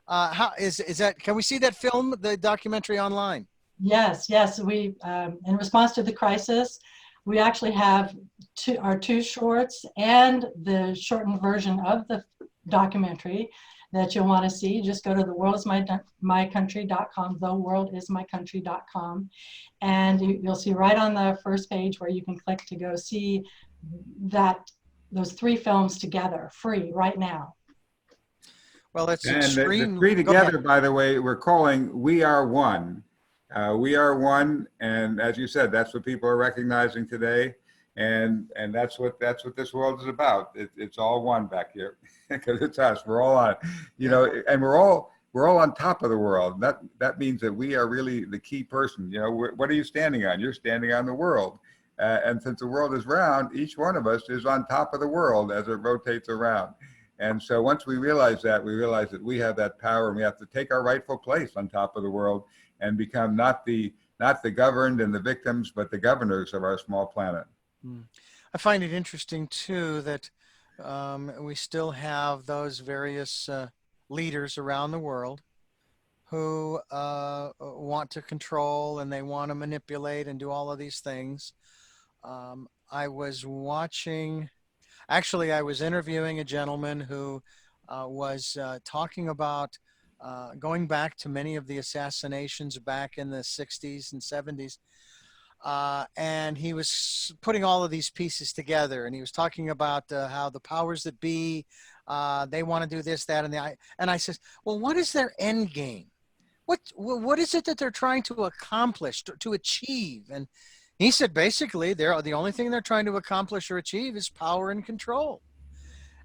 Speaker 1: How is that? Can we see that film, the documentary, online?
Speaker 3: Yes. We, in response to the crisis, we actually have our two shorts and the shortened version of the documentary that you'll want to see. Just go to theworldismycountry.com, theworldismycountry.com, and you'll see right on the first page where you can click to go see those three films together, free right now.
Speaker 1: Well, it's
Speaker 2: and
Speaker 1: extreme.
Speaker 2: The three together, by the way, we're calling We Are One. We are one, and as you said, that's what people are recognizing today, and that's what this world is about. It's all one back here, because it's us. We're all on, and we're all on top of the world. That means that we are really the key person. What are you standing on? You're standing on the world, and since the world is round, each one of us is on top of the world as it rotates around. And so once we realize that we have that power, and we have to take our rightful place on top of the world and become not the not the governed and the victims, but the governors of our small planet.
Speaker 1: I find it interesting too that we still have those various leaders around the world who want to control and they want to manipulate and do all of these things. I was watching, actually, I was interviewing a gentleman who was talking about going back to many of the assassinations back in the 60s and 70s. And he was putting all of these pieces together, and he was talking about how the powers that be, they want to do this, that, and I said, well, what is their end game? What is it that they're trying to accomplish, to achieve? And he said, basically, the only thing they're trying to accomplish or achieve is power and control.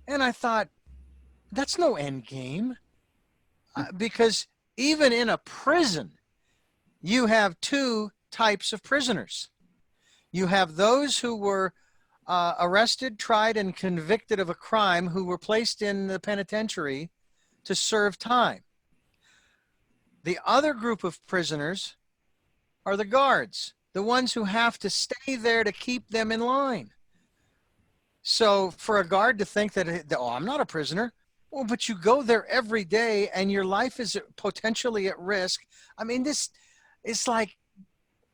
Speaker 1: And I thought, that's no end game, because even in a prison, you have two types of prisoners. You have those who were arrested, tried, and convicted of a crime who were placed in the penitentiary to serve time. The other group of prisoners are the guards, the ones who have to stay there to keep them in line. So for a guard to think that, oh, I'm not a prisoner, well, but you go there every day and your life is potentially at risk. I mean, this is like,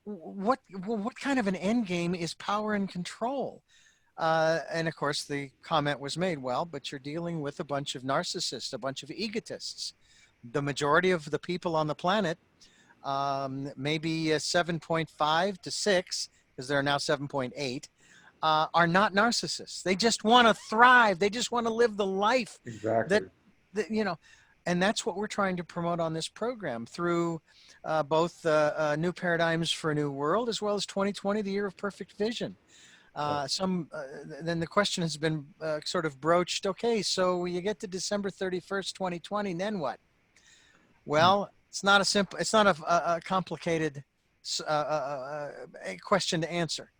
Speaker 1: what kind of an end game is power and control? And of course, the comment was made, well, but you're dealing with a bunch of narcissists, a bunch of egotists. The majority of the people on the planet, maybe 7.5 to 6, because there are now 7.8, are not narcissists. They just want to thrive. They just want to live the life that, you know, and that's what we're trying to promote on this program through both New Paradigms for a New World, as well as 2020, the Year of Perfect Vision. Then the question has been sort of broached. Okay, so you get to December 31st, 2020, then what? Well, it's not a complicated question to answer.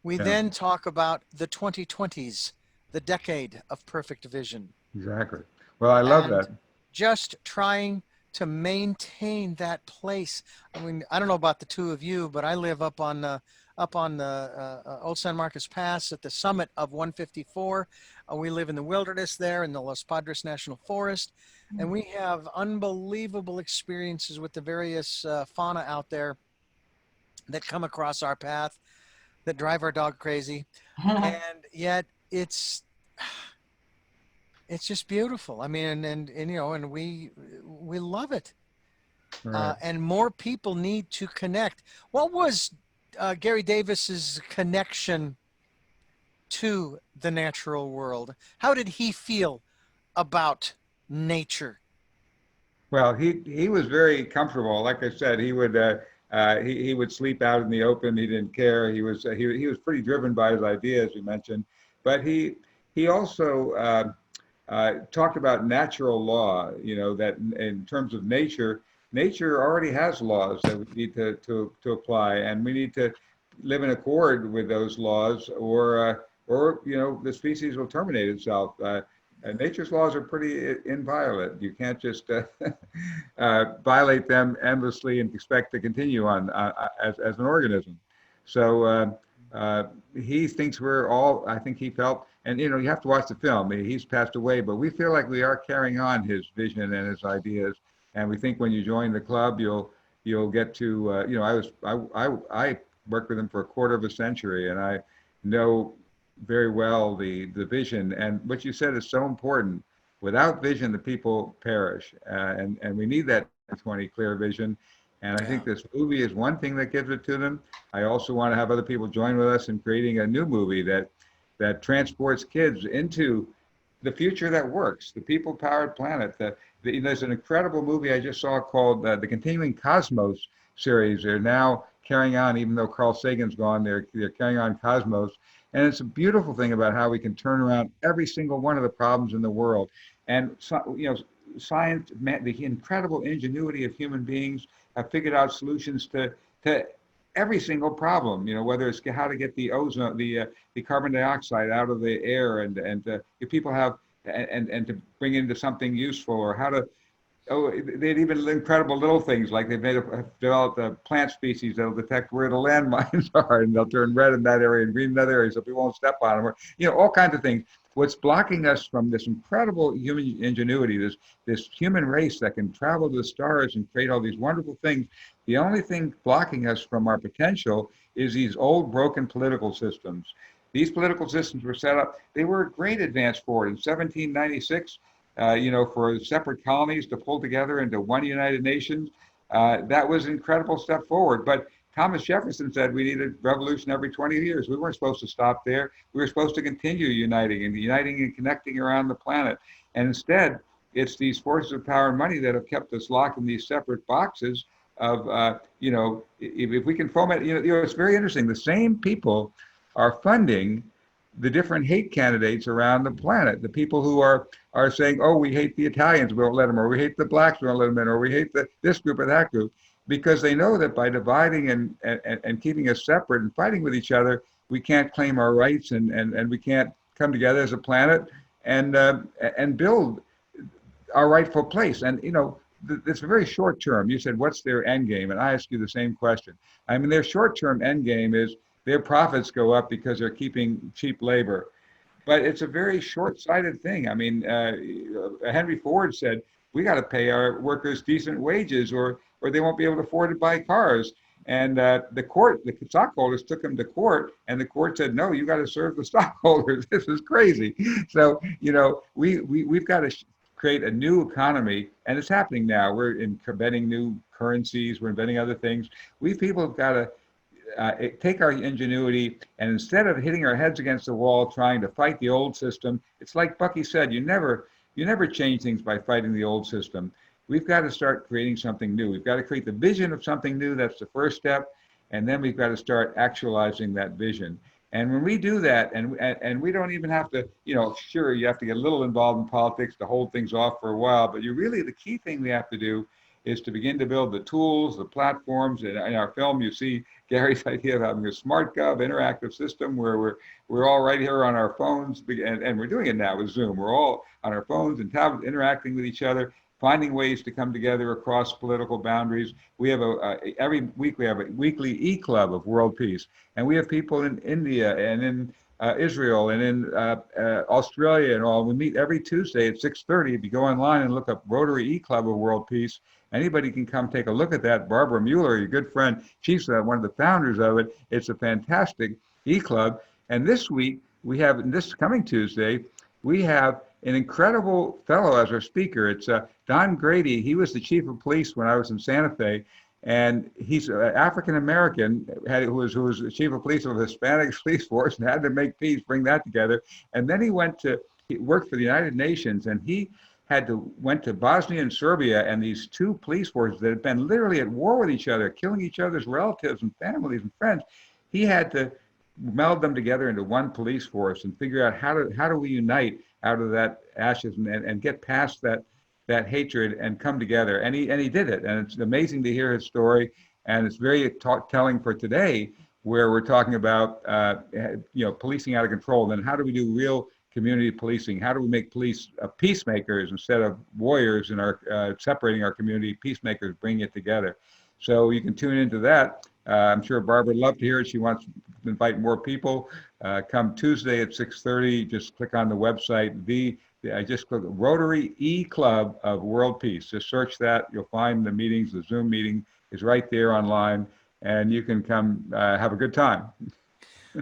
Speaker 1: We then talk about the 2020s, the decade of perfect vision.
Speaker 2: Exactly. Well, I love that.
Speaker 1: Just trying to maintain that place. I mean, I don't know about the two of you, but I live up on the Old San Marcos Pass at the summit of 154. We live in the wilderness there in the Los Padres National Forest, and we have unbelievable experiences with the various fauna out there that come across our path that drive our dog crazy. And yet it's just beautiful. I mean, and you know, and we love it. Right. And more people need to connect. What was Gary Davis's connection to the natural world? How did he feel about nature?
Speaker 2: Well, he was very comfortable. Like I said, he would sleep out in the open. He didn't care. He was pretty driven by his ideas, you mentioned, but he also talked about natural law. You know, that in terms of nature already has laws that we need to apply, and we need to live in accord with those laws, or you know, the species will terminate itself. Nature's laws are pretty inviolate. You can't just violate them endlessly and expect to continue on as an organism. So he thinks we're all, I think he felt, and you know, you have to watch the film. He's passed away, but we feel like we are carrying on his vision and his ideas. And we think when you join the club, you'll get to, you know, I worked with him for a quarter of a century, and I know very well the vision. And what you said is so important. Without vision, the people perish, and we need that 20 clear vision. And I think this movie is one thing that gives it to them. I also want to have other people join with us in creating a new movie that transports kids into the future that works, the people-powered planet. There's an incredible movie I just saw called the Continuing Cosmos series. They're now carrying on, even though Carl Sagan's gone, they're carrying on Cosmos. And it's a beautiful thing about how we can turn around every single one of the problems in the world. And, you know, science, the incredible ingenuity of human beings have figured out solutions to every single problem, you know, whether it's how to get the ozone, the carbon dioxide out of the air, and if people have, and to bring into something useful, or how to Oh, they'd even incredible little things like they've developed a plant species that'll detect where the landmines are, and they'll turn red in that area and green in that area, so people won't step on them. Or, all kinds of things. What's blocking us from this incredible human ingenuity, this human race that can travel to the stars and create all these wonderful things? The only thing blocking us from our potential is these old broken political systems. These political systems were set up. They were a great advance forward in 1796. For separate colonies to pull together into one United Nations. That was an incredible step forward. But Thomas Jefferson said we needed revolution every 20 years. We weren't supposed to stop there. We were supposed to continue uniting and connecting around the planet. And instead, it's these forces of power and money that have kept us locked in these separate boxes of, if we can foment, it's very interesting. The same people are funding the different hate candidates around the planet. The people who are saying, oh, we hate the Italians, we won't let them, or we hate the blacks, we won't let them in, or we hate this group or that group, because they know that by dividing and keeping us separate and fighting with each other, we can't claim our rights and we can't come together as a planet and build our rightful place. And it's very short term. You said, what's their end game? And I ask you the same question. I mean, their short term end game is their profits go up because they're keeping cheap labor. But it's a very short-sighted thing. I mean, Henry Ford said, we got to pay our workers decent wages or they won't be able to afford to buy cars. And the stockholders took him to court, and the court said, no, you got to serve the stockholders. This is crazy. So, we've got to create a new economy, and it's happening now. We're inventing new currencies. We're inventing other things. We people have got to take our ingenuity, and instead of hitting our heads against the wall trying to fight the old system, it's like Bucky said, you never change things by fighting the old system. We've got to start creating something new. We've got to create the vision of something new. That's the first step. And then we've got to start actualizing that vision. And when we do that, and we don't even have to, sure, you have to get a little involved in politics to hold things off for a while, but the key thing we have to do is to begin to build the tools, the platforms. In our film, you see Gary's idea of having a smart gov interactive system where we're all right here on our phones, and we're doing it now with Zoom. We're all on our phones and tablets interacting with each other, finding ways to come together across political boundaries. We have every week we have a weekly e-club of world peace, and we have people in India and in Israel and in Australia and all. We meet every Tuesday at 6:30. If you go online and look up Rotary E-Club of World Peace, anybody can come take a look at that. Barbara Mueller, your good friend, she's one of the founders of it. It's a fantastic e-club. And this week, this coming Tuesday, we have an incredible fellow as our speaker. It's Don Grady. He was the chief of police when I was in Santa Fe. And he's African-American who was the chief of police of a Hispanic police force and had to make peace, bring that together. And then he worked for the United Nations, and he went to Bosnia and Serbia, and these two police forces that had been literally at war with each other, killing each other's relatives and families and friends. He had to meld them together into one police force and figure out how do we unite out of that ashes and get past that hatred and come together. And he did it. And it's amazing to hear his story. And it's very telling for today, where we're talking about policing out of control. Then how do we do real community policing? How do we make police peacemakers instead of warriors in our separating our community? Peacemakers, bring it together. So you can tune into that. I'm sure Barbara would love to hear it. She wants to invite more people. Come Tuesday at 6:30. Just click on the website. I just click Rotary E-Club of World Peace. Just search that. You'll find the meetings. The Zoom meeting is right there online, and you can come have a good time.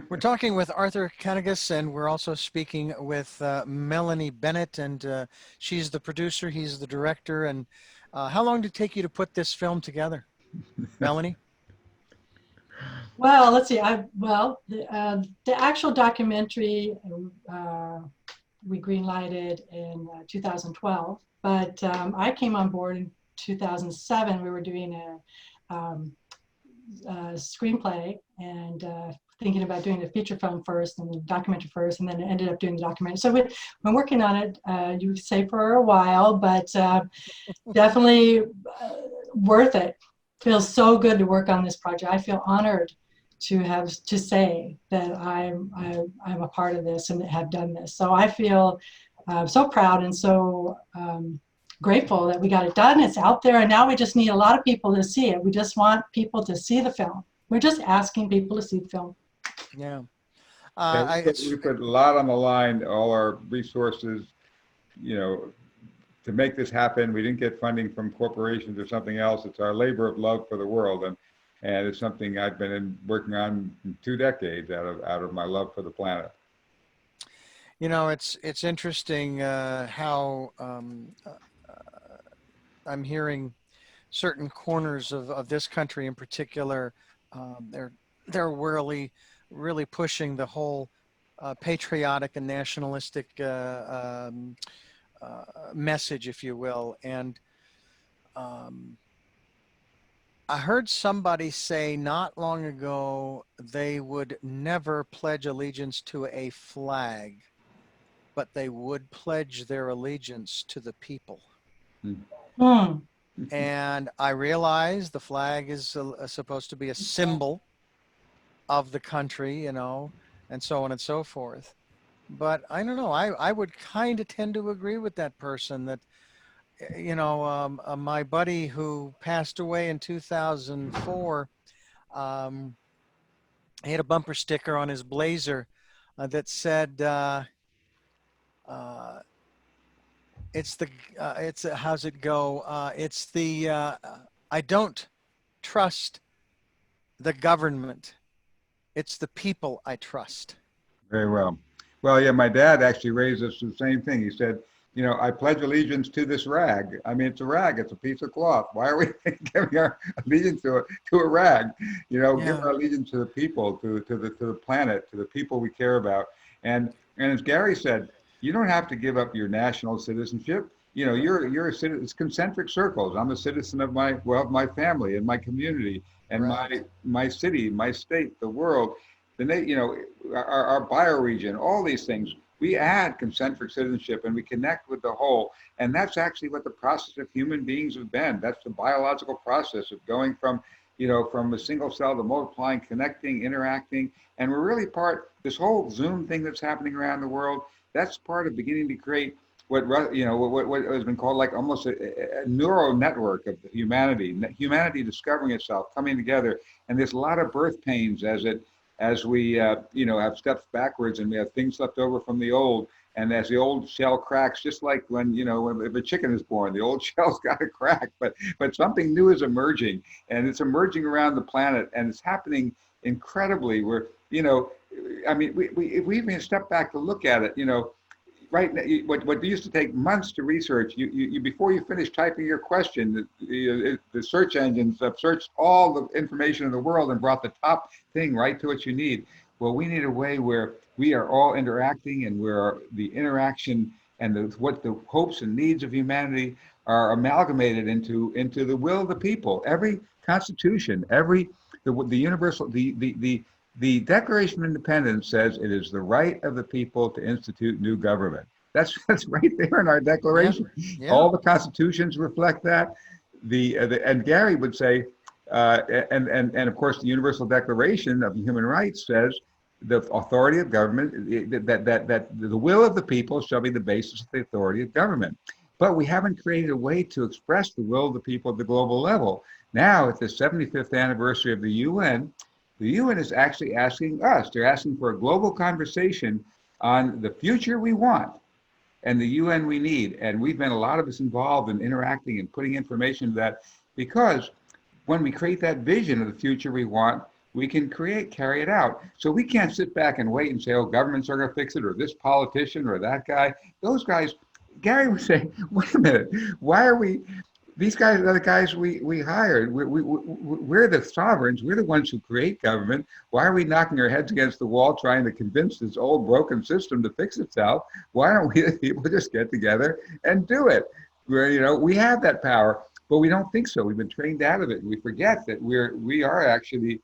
Speaker 1: We're talking with Arthur Kennegus, and we're also speaking with Melanie Bennett, and she's the producer, he's the director. And how long did it take you to put this film together, Melanie?
Speaker 3: Well, let's see. The actual documentary we greenlighted in 2012, but I came on board in 2007. We were doing a screenplay and thinking about doing the feature film first and the documentary first, and then ended up doing the documentary. So we've been working on it, you would say, for a while, but definitely worth it. Feels so good to work on this project. I feel honored to say that I'm a part of this and have done this. So I feel so proud and so grateful that we got it done. It's out there, and now we just need a lot of people to see it. We just want people to see the film. We're just asking people to see the film.
Speaker 1: Yeah.
Speaker 2: Yeah, we put a lot on the line, all our resources, to make this happen. We didn't get funding from corporations or something else. It's our labor of love for the world, and it's something I've been working on 2 decades out of my love for the planet.
Speaker 1: It's interesting how I'm hearing certain corners of this country in particular. They're really pushing the whole patriotic and nationalistic message, if you will. And I heard somebody say not long ago they would never pledge allegiance to a flag, but they would pledge their allegiance to the people.
Speaker 3: Mm.
Speaker 1: And I realize the flag is supposed to be a symbol of the country, and so on and so forth. But I don't know. I would kind of tend to agree with that person that, my buddy who passed away in 2004, he had a bumper sticker on his Blazer that said, how's it go? I don't trust the government. It's the people I trust.
Speaker 2: Very well. Well, yeah, my dad actually raised us the same thing. He said, I pledge allegiance to this rag. I mean, it's a rag. It's a piece of cloth. Why are we giving our allegiance to a rag? Give our allegiance to the people, to the planet, to the people we care about. And as Gary said, you don't have to give up your national citizenship. You're a citizen. It's concentric circles. I'm a citizen of my family and my community and
Speaker 1: right.
Speaker 2: my city, my state, the world, our bioregion, all these things. We add concentric citizenship and we connect with the whole. And that's actually what the process of human beings have been. That's the biological process of going from a single cell to multiplying, connecting, interacting. And we're really this whole Zoom thing that's happening around the world, that's part of beginning to create what has been called like almost a neural network of humanity discovering itself, coming together. And there's a lot of birth pains as we have steps backwards and we have things left over from the old. And as the old shell cracks, just like when a chicken is born, the old shell's got to crack, but something new is emerging, and it's emerging around the planet, and it's happening incredibly. If we even step back to look at it, right now, what used to take months to research, you before you finish typing your question, the search engines have searched all the information in the world and brought the top thing right to what you need. Well, we need a way where we are all interacting, and where the interaction and what the hopes and needs of humanity are amalgamated into the will of the people. Every constitution, the Declaration of Independence says it is the right of the people to institute new government. That's right there in our Declaration.
Speaker 1: Yeah.
Speaker 2: All the constitutions reflect that. And Gary would say, and of course, the Universal Declaration of Human Rights says the authority of government, that the will of the people shall be the basis of the authority of government. But we haven't created a way to express the will of the people at the global level. Now, at the 75th anniversary of the UN is actually asking us, they're asking for a global conversation on the future we want and the UN we need. And we've been, a lot of us, involved in interacting and putting information to that, because when we create that vision of the future we want, we can carry it out. So we can't sit back and wait and say, oh, governments are going to fix it, or this politician or that guy. Those guys, Gary would say, wait a minute, why are these guys are the guys we hired. We're the sovereigns. We're the ones who create government. Why are we knocking our heads against the wall trying to convince this old broken system to fix itself? Why don't we, the people, just get together and do it? We have that power, but we don't think so. We've been trained out of it. We forget that we are actually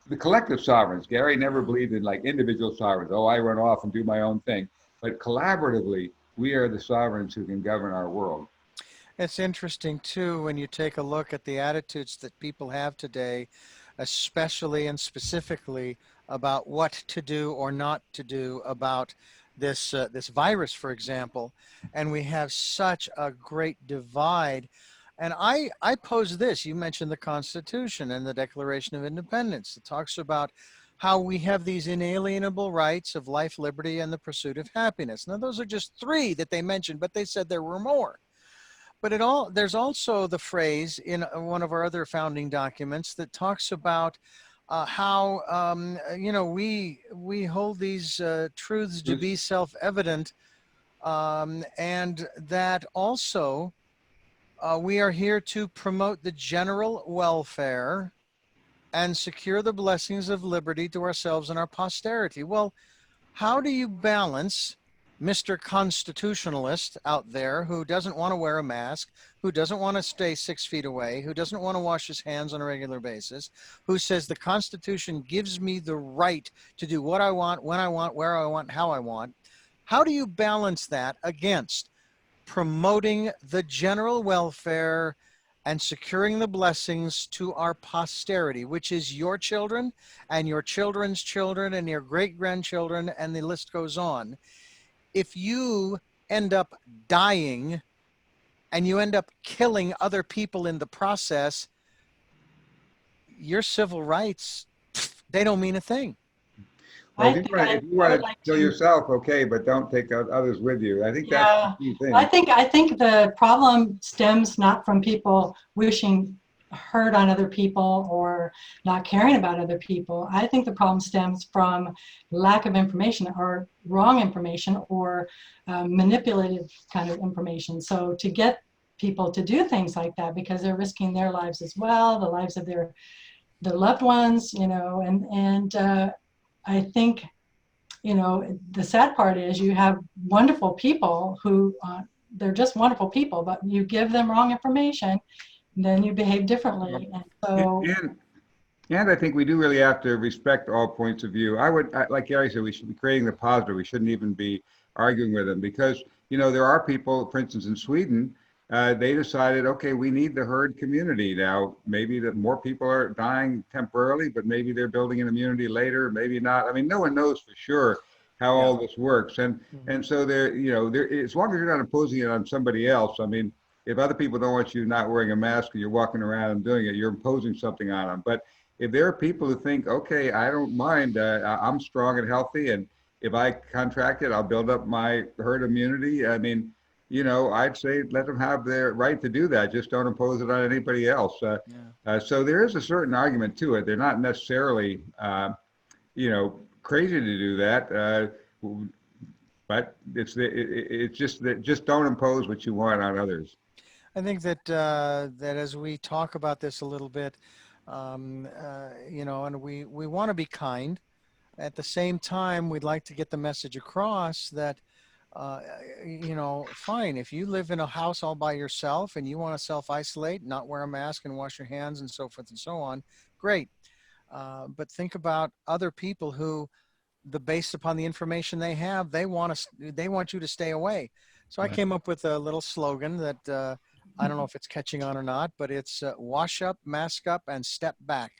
Speaker 2: the collective sovereigns. Gary never believed in like individual sovereigns. Oh, I run off and do my own thing. But collaboratively, we are the sovereigns who can govern our world.
Speaker 1: It's interesting too when you take a look at the attitudes that people have today, especially and specifically about what to do or not to do about this virus, for example, and we have such a great divide. And I pose this. You mentioned the Constitution and the Declaration of Independence. It talks about how we have these inalienable rights of life, liberty, and the pursuit of happiness. Now, those are just three that they mentioned, but they said there were more. But there's also the phrase in one of our other founding documents that talks about how we hold these truths to be self-evident, and that also we are here to promote the general welfare and secure the blessings of liberty to ourselves and our posterity. Well, how do you balance Mr. Constitutionalist out there who doesn't want to wear a mask, who doesn't want to stay 6 feet away, who doesn't want to wash his hands on a regular basis, who says the Constitution gives me the right to do what I want, when I want, where I want, how I want? How do you balance that against promoting the general welfare and securing the blessings to our posterity, which is your children and your children's children and your great-grandchildren, and the list goes on? If you end up dying and you end up killing other people in the process, your civil rights, they don't mean a thing.
Speaker 2: Well, if you want to kill yourself, okay, but don't take others with you. I think that's the key thing.
Speaker 3: I think the problem stems not from people wishing hurt on other people or not caring about other people. I think the problem stems from lack of information or wrong information or manipulative kind of information. So to get people to do things like that because they're risking their lives as well, the lives of their loved ones, and I think, the sad part is you have wonderful people who they're just wonderful people, but you give them wrong information, then you behave differently. And so,
Speaker 2: and I think we do really have to respect all points of view. Like Gary said, we should be creating the positive. We shouldn't even be arguing with them because, there are people, for instance, in Sweden, they decided, okay, we need the herd community. Now, maybe that more people are dying temporarily, but maybe they're building an immunity later, maybe not. I mean, no one knows for sure how all this works. And so as long as you're not imposing it on somebody else, I mean, if other people don't want you not wearing a mask or you're walking around and doing it, you're imposing something on them. But if there are people who think, okay, I don't mind, I'm strong and healthy, and if I contract it, I'll build up my herd immunity. I mean, I'd say let them have their right to do that. Just don't impose it on anybody else. So there is a certain argument to it. They're not necessarily, crazy to do that. But it's just that just don't impose what you want on others.
Speaker 1: I think that as we talk about this a little bit, and we want to be kind. At the same time, we'd like to get the message across that, fine, if you live in a house all by yourself and you want to self-isolate, not wear a mask and wash your hands and so forth and so on, great. But think about other people who, based upon the information they have, they want you to stay away. So I came up with a little slogan that I don't know if it's catching on or not, but it's wash up, mask up, and step back.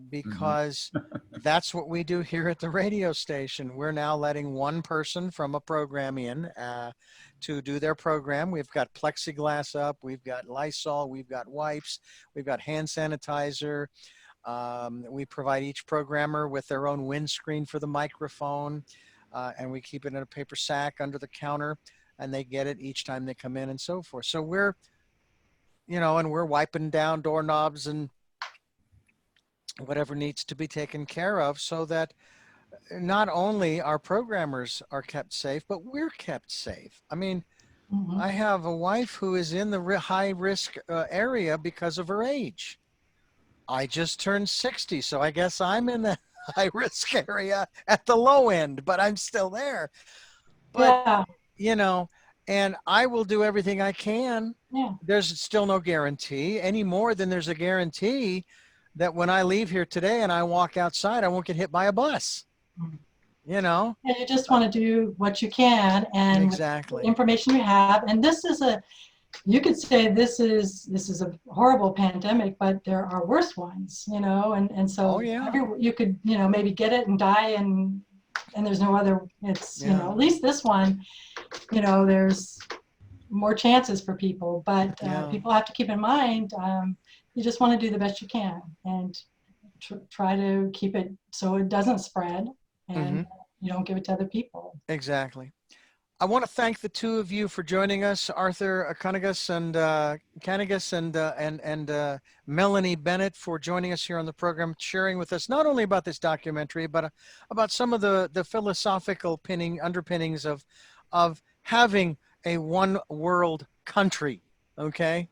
Speaker 1: Because that's what we do here at the radio station. We're now letting one person from a program in to do their program. We've got plexiglass up, we've got Lysol, we've got wipes, we've got hand sanitizer. We provide each programmer with their own windscreen for the microphone, and we keep it in a paper sack under the counter, and they get it each time they come in and so forth. So we're wiping down doorknobs and whatever needs to be taken care of so that not only our programmers are kept safe, but we're kept safe. I mean, I have a wife who is in the high risk area because of her age. I just turned 60, so I guess I'm in the high risk area at the low end, but I'm still there. But, and I will do everything I can.
Speaker 3: Yeah.
Speaker 1: There's still no guarantee any more than there's a guarantee that when I leave here today and I walk outside, I won't get hit by a bus.
Speaker 3: Yeah, you just want to do what you can and
Speaker 1: exactly
Speaker 3: with the information you have. And you could say this is a horrible pandemic, but there are worse ones, and so you could, maybe get it and die in and there's no other, it's, you
Speaker 1: Yeah.
Speaker 3: know, at least this one, you know, there's more chances for people, but
Speaker 1: Yeah.
Speaker 3: people have to keep in mind, you just want to do the best you can and try to keep it so it doesn't spread and you don't give it to other people.
Speaker 1: Exactly. I want to thank the two of you for joining us, Arthur Kennegus and Melanie Bennett, for joining us here on the program, sharing with us not only about this documentary, but about some of the philosophical underpinnings of having a one world country. Okay.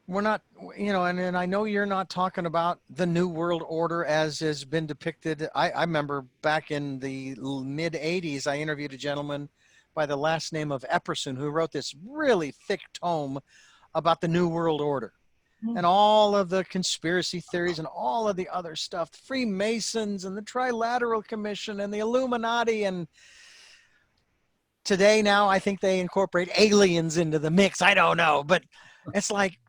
Speaker 1: We're not, you know, and I know you're not talking about the New World Order as has been depicted. I remember back in the mid 80s, I interviewed a gentleman by the last name of Epperson who wrote this really thick tome about the New World Order and all of the conspiracy theories and all of the other stuff, the Freemasons and the Trilateral Commission and the Illuminati. And today now I think they incorporate aliens into the mix. I don't know, but it's like,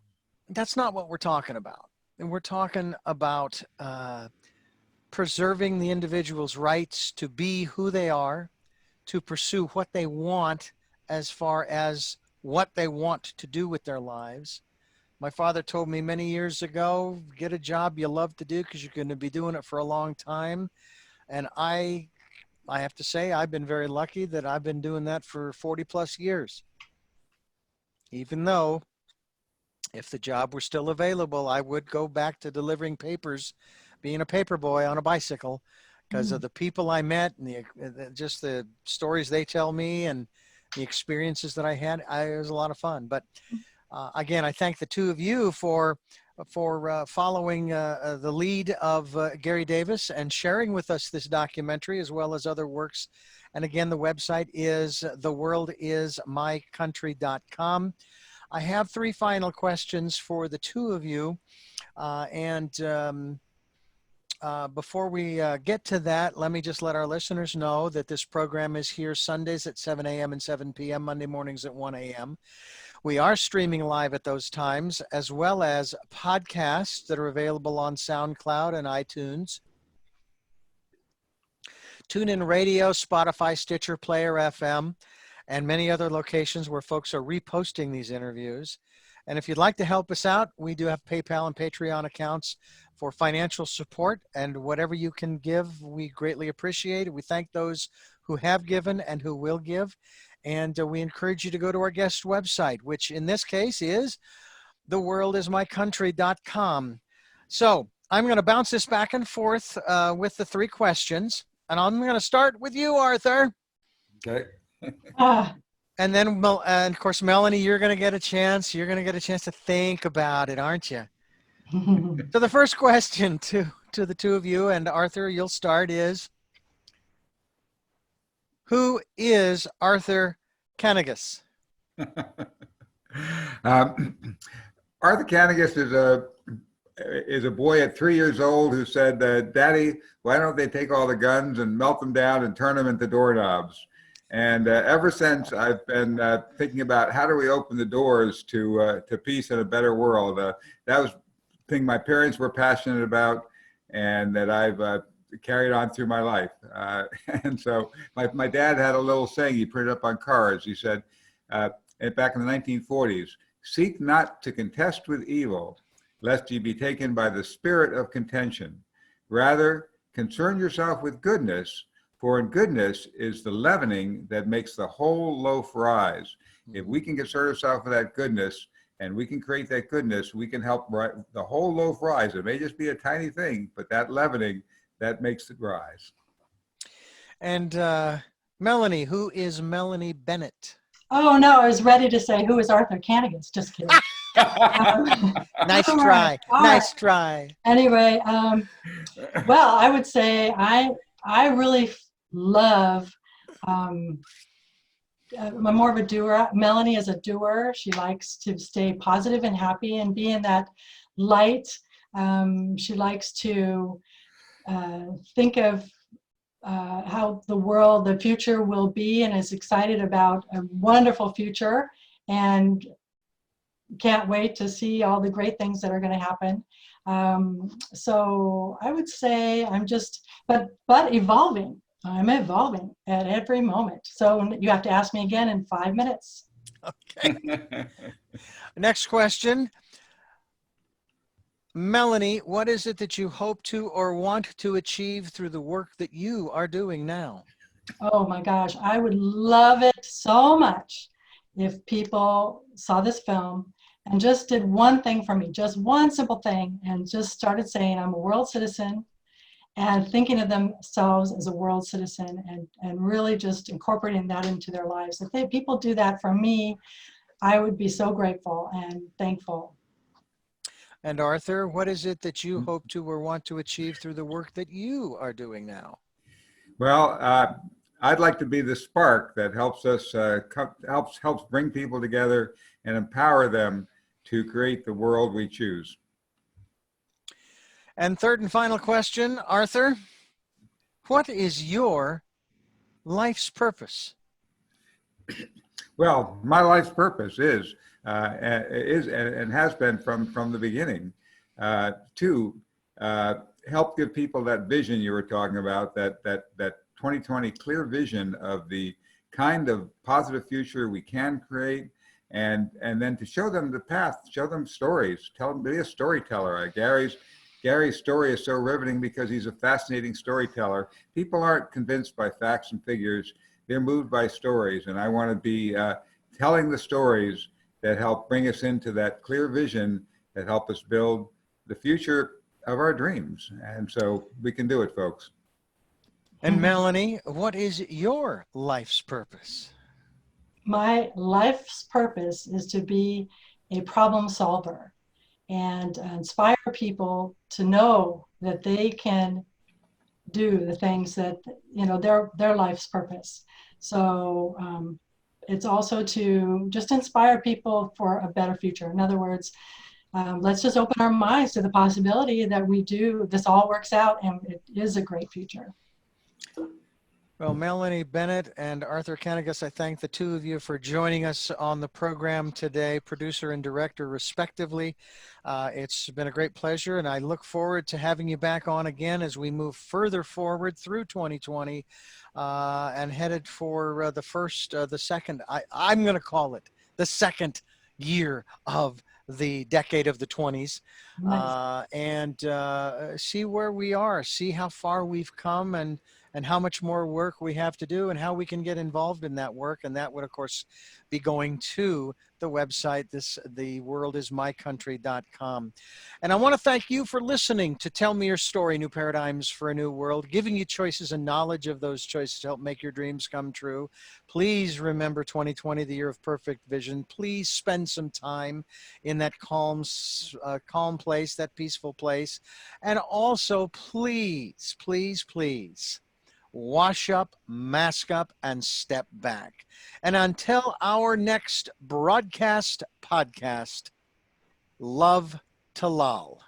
Speaker 1: that's not what we're talking about. And we're talking about preserving the individual's rights to be who they are, to pursue what they want as far as what they want to do with their lives. My father told me many years ago, get a job you love to do because you're going to be doing it for a long time. And I have to say, I've been very lucky that I've been doing that for 40 plus years. Even though if the job were still available, I would go back to delivering papers, being a paper boy on a bicycle, because of the people I met and just the stories they tell me and the experiences that I had. It was a lot of fun. But again, I thank the two of you for following the lead of Gary Davis and sharing with us this documentary as well as other works. And again, the website is theworldismycountry.com. I have three final questions for the two of you. Before we get to that, let me just let our listeners know that this program is here Sundays at 7 a.m. and 7 p.m., Monday mornings at 1 a.m. We are streaming live at those times, as well as podcasts that are available on SoundCloud and iTunes, TuneIn Radio, Spotify, Stitcher, Player FM, and many other locations where folks are reposting these interviews. And if you'd like to help us out, we do have PayPal and Patreon accounts for financial support, and whatever you can give, we greatly appreciate it. We thank those who have given and who will give. And we encourage you to go to our guest website, which in this case is theworldismycountry.com. So I'm going to bounce this back and forth with the three questions. And I'm going to start with you, Arthur.
Speaker 2: Okay.
Speaker 1: And then, and of course, Melanie, you're going to get a chance. You're going to get a chance to think about it, aren't you? So the first question to the two of you, and Arthur, you'll start, is who is Arthur Kennegus?
Speaker 2: Arthur Kennegus is a boy at 3 years old who said, "Daddy, why don't they take all the guns and melt them down and turn them into doorknobs?" And ever since, I've been thinking about how do we open the doors to peace and a better world. That was the thing my parents were passionate about, and that I've carried on through my life. And so my dad had a little saying he printed up on cards. He said, back in the 1940s, "Seek not to contest with evil, lest ye be taken by the spirit of contention. Rather, concern yourself with goodness, for in goodness is the leavening that makes the whole loaf rise." If we can concern ourselves with that goodness, and we can create that goodness, we can help the whole loaf rise. It may just be a tiny thing, but that leavening, that makes it rise.
Speaker 1: And Melanie, who is Melanie Bennett?
Speaker 3: Oh, no, I was ready to say, who is Arthur Kennegus? Just kidding.
Speaker 1: Nice try. Nice try.
Speaker 3: Anyway, well, I would say I really love, I'm more of a doer. Melanie is a doer. She likes to stay positive and happy and be in that light. She likes to think of how the future will be, and is excited about a wonderful future. And can't wait to see all the great things that are going to happen. So I would say I'm just, but evolving. I'm evolving at every moment. So you have to ask me again in 5 minutes.
Speaker 1: Okay. Next question. Melanie, what is it that you hope to or want to achieve through the work that you are doing now?
Speaker 3: Oh my gosh, I would love it so much if people saw this film and just did one thing for me, just one simple thing, and just started saying, I'm a world citizen, and thinking of themselves as a world citizen, and really just incorporating that into their lives. If people do that for me, I would be so grateful and thankful.
Speaker 1: And Arthur, what is it that you hope to or want to achieve through the work that you are doing now?
Speaker 2: Well, I'd like to be the spark that helps us helps bring people together and empower them to create the world we choose.
Speaker 1: And third and final question, Arthur, what is your life's purpose?
Speaker 2: Well, my life's purpose is and has been from the beginning to help give people that vision you were talking about, that 2020 clear vision of the kind of positive future we can create, and then to show them the path, show them stories, tell them, be a storyteller. Gary's story is so riveting because he's a fascinating storyteller. People aren't convinced by facts and figures. They're moved by stories, and I want to be telling the stories that help bring us into that clear vision that help us build the future of our dreams. And so we can do it, folks.
Speaker 1: And Melanie, what is your life's purpose?
Speaker 3: My life's purpose is to be a problem solver and inspire people to know that they can do the things that, you know, their life's purpose. So it's also to just inspire people for a better future. In other words, let's just open our minds to the possibility that this all works out and it is a great future.
Speaker 1: Well, Melanie Bennett and Arthur Kennegus, I thank the two of you for joining us on the program today, producer and director respectively. It's been a great pleasure, and I look forward to having you back on again as we move further forward through 2020 and headed for the second, I'm going to call it the second year of the decade of the 20s.
Speaker 3: Nice.
Speaker 1: And see where we are, see how far we've come, and how much more work we have to do, and how we can get involved in that work. And that would, of course, be going to the website, theworldismycountry.com. And I want to thank you for listening to Tell Me Your Story, New Paradigms for a New World, giving you choices and knowledge of those choices to help make your dreams come true. Please remember 2020, the year of perfect vision. Please spend some time in that calm place, that peaceful place. And also, please, please, please, wash up, mask up, and step back. And until our next broadcast podcast, love to lull.